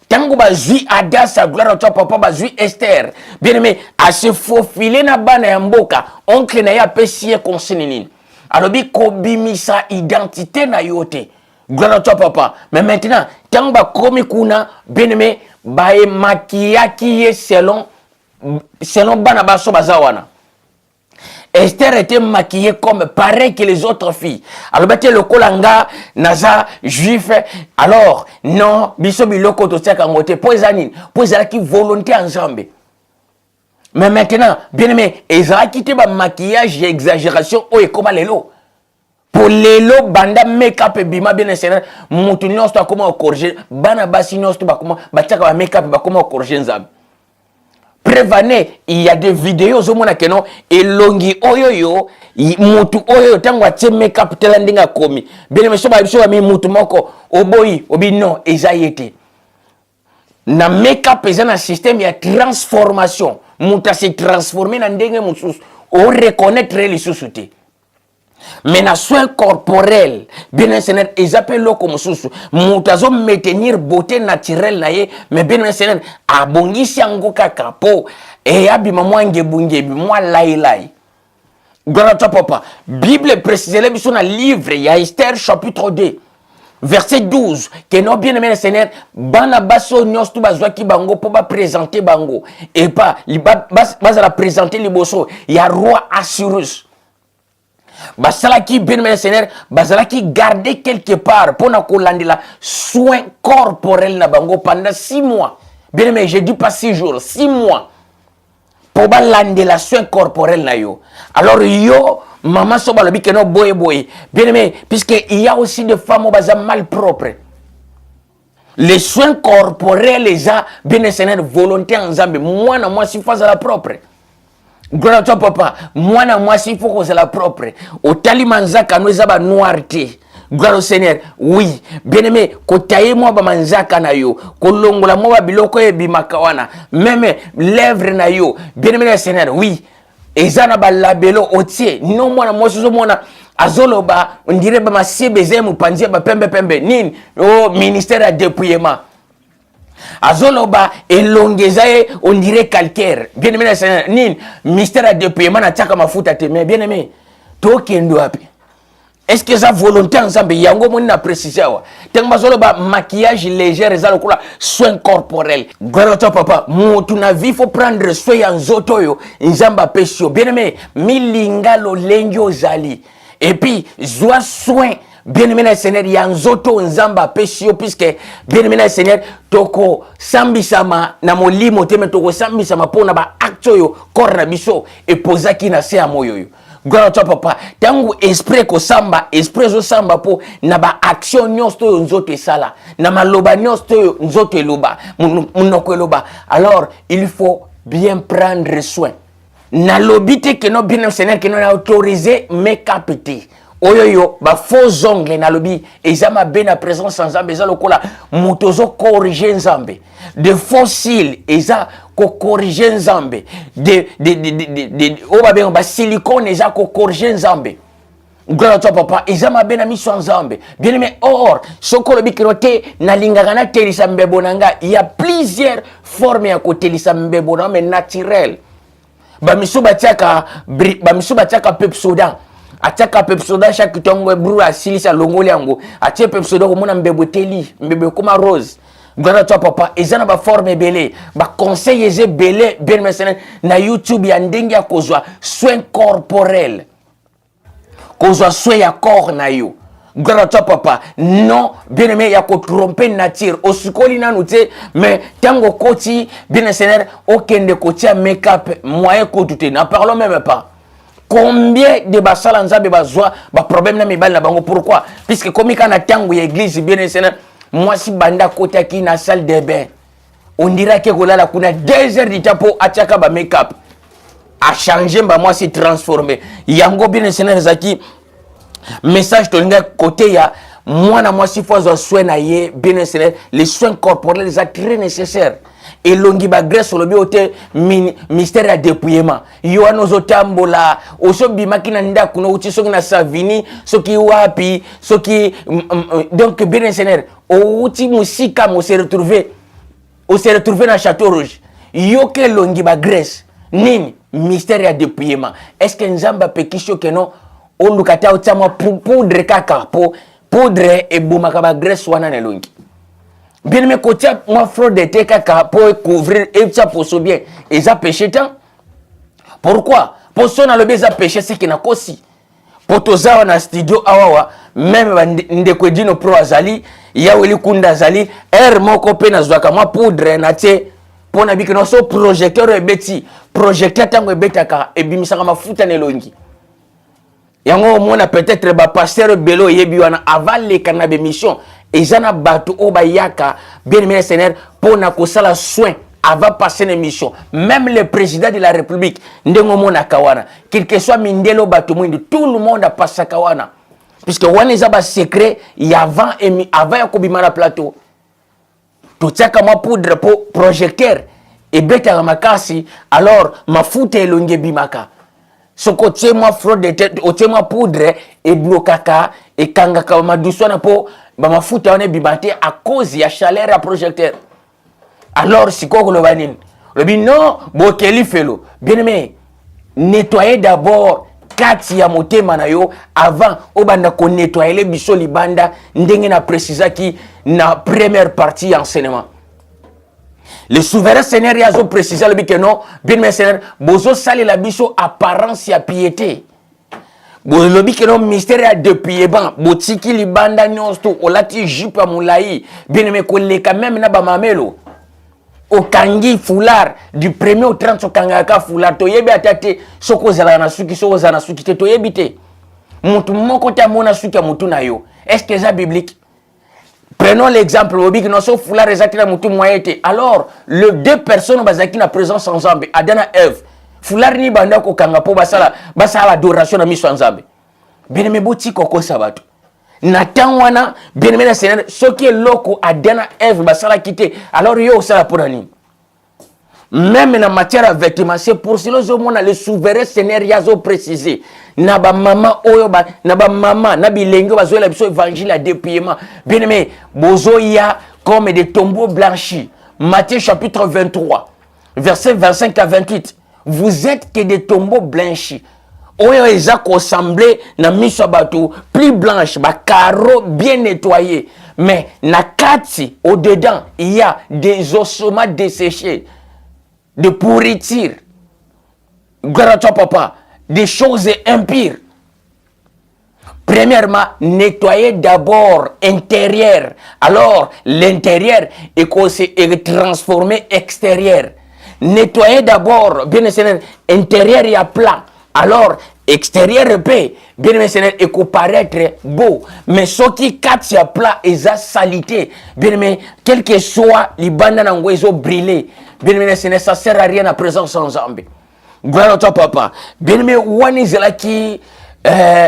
Tango bazui Adassa, gloire à toi papa, bazui Esther. Bien aimé, à se faufiler na bana ya mboka, oncle na ya pesie konsininin. Alors bi kobimisa identité na yote. Gloire à toi papa. Mais maintenant, tango ba komi kuna, bien aimé, baye maquillaki selon bana baso bazawana. Esther était maquillée comme pareil que les autres filles. Alors, le kolanga, naza, juif. Alors, non, biso biloko to tsaka ngote, poisanine, poisala qui volonté ensemble. Mais maintenant, bien aimé, ezala qui te ba maquillage et exagération, oh, et comment lelo. Pour lelo, banda make-up et bima bien essayé, moutounion, c'est comment corriger, bana basinion, c'est comment, bataka ba make-up, ba comment corriger nzab. Prévenez, il y a des vidéos au monde que non et longi oyoyo mutu oyo tango ate make-up telandinga komi bien monsieur ba biso mi mutu moko oboyi obi non ezayete na make-up ezana système ya transformation muta se transformer na ndenge mususu o reconnaître les sociétés. Mais na soin corporel, bien Seigneur, ils appellent le comme sous. Moutazo maintenir beauté naturelle naie, mais bien Seigneur, abongi siango kakapo, et abima mwange bunge, moi lai. Gloire à toi papa. Bible précise les bisous dans livre, il y a Esther chapitre 2. Verset 12, que non bien aimé le Seigneur, bana baso nyos tu bazwa ki bango pour ba présenter bango. Et pas, la présenter les bosso, il y a roi Assyrus. Basala qui bien aimé le Seigneur, basala qui garder quelque part pour na kolandela soin corporel na bango pendant 6 mois. Bien aimé, je dis pas 6 jours, 6 mois. Pour balandela soin corporel na yo. Alors yo maman soba le bikeno boy. Bien aimé, puisque il y a aussi des femmes au bazar mal propres. Les soins corporels les a bien aimé Seigneur volonté en Zambie. Moi si face à la propre. Gloire à toi papa, moi s'il faut que c'est la propre. Au talimanzaka nous avons noirté. Gloire au Seigneur. Oui, bien aimé, kotaye moi ba manzaka na yo, kolongola moi ba biloko e bimakawana, même lèvres na yo. Bien aimé le Seigneur. Oui. Ezana ba labelo otie. Non moi sozo mona azoloba, on dirait ba masie bezemu panzie ba pembe nin. Oh ministère à dépouillement. Azoloba elongezae on dirait calcaire. Bien aimé Seigneur, nin mystère à dépouillement na tchaka mafuta te mais bien aimé. To kendo api. Est-ce que ça volonté ensemble yango moni na préciser wa. Tengba zoloba maquillage léger ezalo kula soin corporel. Gloire à toi papa, mutu na vie faut prendre soin en zoto yo, nzamba pesio. Bien aimé, milingalo lenjo zali. Et puis joie soin bien aimé le Seigneur yanzoto nzamba pesio puisque bien aimé le Seigneur toko sambisama na molimo teme toko sambisama pona ba acto yo corps biso et posaki na se amoyo yo. Gloire à toi papa. Tangu esprit ko samba, esprit zo samba po na ba action nyosto nzoto sala. Na maloba nyosto nzoto eloba, munoko eloba. Alors, il faut bien prendre soin. Na lobité que non bien Seigneur que non a autorisé make-up te. Oyoyo ba faux ongles na lobi ezama ben na présence sans Nzambe za lokola mutozo corriger Nzambe de faux cils eza ko corriger Nzambe de oba ben ba silicone eza ko corriger Nzambe. Gloire à toi papa ezama ben na mission Nzambe bien aimé. Or sokolo bikrote na lingaka na telisa mbebo nanga, il y a plusieurs formes ya ko telisa mbebo na mais naturel. Ba misuba tiaka pepsoda ataka pepsoda chaque tongo brou asilisa longoli yango atie pepsoda ko mona mbebo teli mbebo comme rose. Gloire à toi papa ezana ba forme belé ba conseil eze belé bien maintenant na YouTube ya ndenge ya kozwa soin corporel kozwa soin ya corps na yo. Gloire à toi papa, non bien aimé ya ko tromper nature osikoli nanu te mais tango koti bien Seigneur okende kotia make-up moyen ko tout na parlons même pas. Combien de basala nzambe bazwa ba problème na mibali na bango? Pourquoi? Puisque comme quand na tango ya église bien enseignant, moi si banda kota ki na salle de bain, on dirait que kolala kuna 2 heures de temps pour attiaka ba make-up. A changer ba moi c'est transformé. Yango bien enseignant zaki message tolinga côté ya moi na moi si faut soin na ye bien enseignant, les soins corporels sont très nécessaires. Et longi ba graisse lobi ote mystère ya dépouillement yo anozo tambola oso bimaki na nda kuno uti soki na savini soki wapi soki donc bien seigneur o uti musika mo se retrouver na Château Rouge yo ke longi ba graisse nini mystère ya dépouillement. Est-ce que nzamba pekisho ke non o lukata otama poudre kaka po poudre e bumaka ba graisse wana na longi. Bien mais côté moi fraude était kaka pour couvrir et ça pour so bien et ça péché tant. Pourquoi? Pour son le beza péché c'est qu'il na kosi. Pour toza na studio awawa même ndeko dino pro azali ya weli kunda azali moko pe na zwaka moi poudre na te pour na biki no so projecteur ebeti projecteur tango ebetaka ebimisaka mafuta nelongi. Yango mona peut-être ba pasteur belo yebi wana avant les cannabis mission ezana batu obayaka bien aimé Seigneur pour na kosala soin avant passer l'émission. Même le président de la République ndengo mona kawana quel que soit mindelo batu mwindi tout le monde a passé kawana puisque wana ezaba secret y avant ya kobima na plateau tout ça comme poudre pour projecteur et beta makasi alors mafuta elonge bimaka. Soko tient-moi fraude de tête, tient-moi poudre et blocaka et kangaka maduswana po ma futa on est bibante à cause ya chaleur à projecteur. Alors si quoi le banin le bin non bokeli felo bien aimé nettoyer d'abord kati ya motema na yo avant obanda ko nettoyer les biso libanda ndenge na précisa ki na première partie enseignement. Le souverain Seigneur y a précisé le que non, bien mais Seigneur, bozo sali la biso apparence ya piété. Le que non mystère ya depuis ban, botiki libanda nyonsto, olati jupe moulaï, bien mais collé quand même na ba mamelo. Au kangi foulard du 1er au 30 au kangaka foulard to yebi atate soko zala na suki soko zala suki te to yebite. Mutu moko ta mona suki ya mutu na yo. Est-ce que c'est biblique? Prenons l'exemple, alors, les 2 personnes qui sont présence ensemble, Adana et Ève, foulard ni banda ko kanga po basala adoration na miso ensemble. Bien aimé boti koko sabato. Natan wana bien aimé Seigneur, ce qui est loko Adana et Ève basala quitter. Alors yo sala pour nani. Même en matière de vêtements, c'est pour cela que le souverain Seigneur y a précisé. Naba maman oyoba, naba maman, nabi lengo bazo la biso évangile à dépouillement. Bien aimé, bozo ya comme des tombeaux blanchis. Matthieu chapitre 23, versets 25 à 28. Vous êtes que des tombeaux blanchis. Oyo eza ressemblé na miso bateau plus blanche, ba carreaux bien nettoyés. Mais na kati au dedans, il y a des ossements desséchés. De pourriture, gloire à toi papa, des choses impures. Premièrement, nettoyer d'abord intérieur. Alors, l'intérieur est transformé extérieur. Nettoyer d'abord, bien sûr, intérieur il y a plat. Alors, extérieur peut, bien sûr, et paraître beau. Mais ce qui casse ya plat est sa salité. Bien mais quel que soit les bandes en brûlé. Bien mais ça sert à rien à présence ensemble. Gloire à toi papa. Bien mais wani zela qui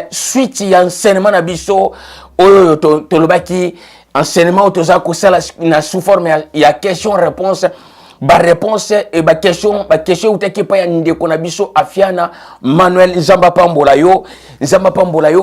suite y enseignement na biso oyo to lobaki enseignement otoza ko sala na sous forme ya question réponse. Ba réponse et ba question utaki pa ya ndeko na biso afiana Manuel Nzamba Pambola yo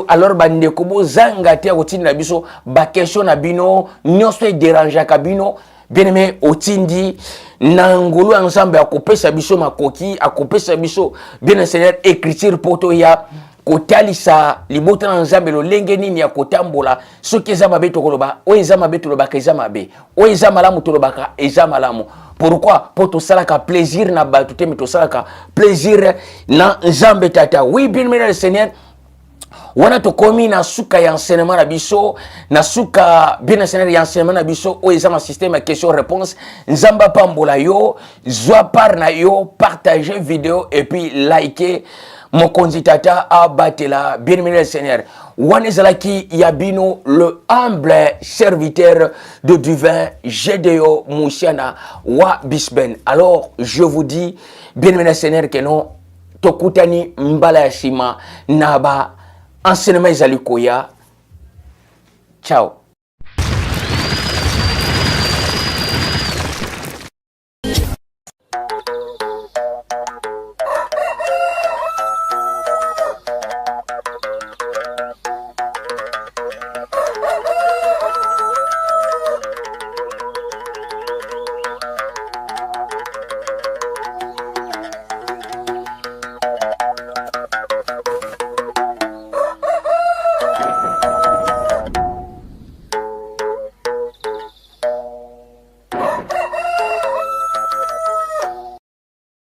alors ba ndeko bozanga te otindi na biso ba question na bino nyonso dérange ka bino bien aimé otindi na ngulu ensemble akopesa biso makoki akopesa biso bien Seigneur écriture poto ya kotalisa libota na nzambe lolenge nini ya kotambola soki eza mabe tokoloba o eza mabe tolobaka eza mabe o eza malamu tolobaka eza malamu. Pourquoi? Pour tout ça, ka plaisir na ba tout mais tout ça ka plaisir na nzambe tata. Oui, bien le Seigneur. Wana to komi na suka ya enseignement na biso, na suka bien Seigneur ya enseignement na biso o eza ma système à question réponse. Nzamba Pambola yo, zwa par na yo, partager vidéo et puis liker. mon tata abatela, bien-aimé Seigneur. Wanezalaki Yabino, le humble serviteur de divin Gédéo Moussiana wa Bisben. Alors, je vous dis, bien-aimé Seigneur, que non, Tokutani Mbala Sima, Naba, enseignement Zalikoya. Ciao.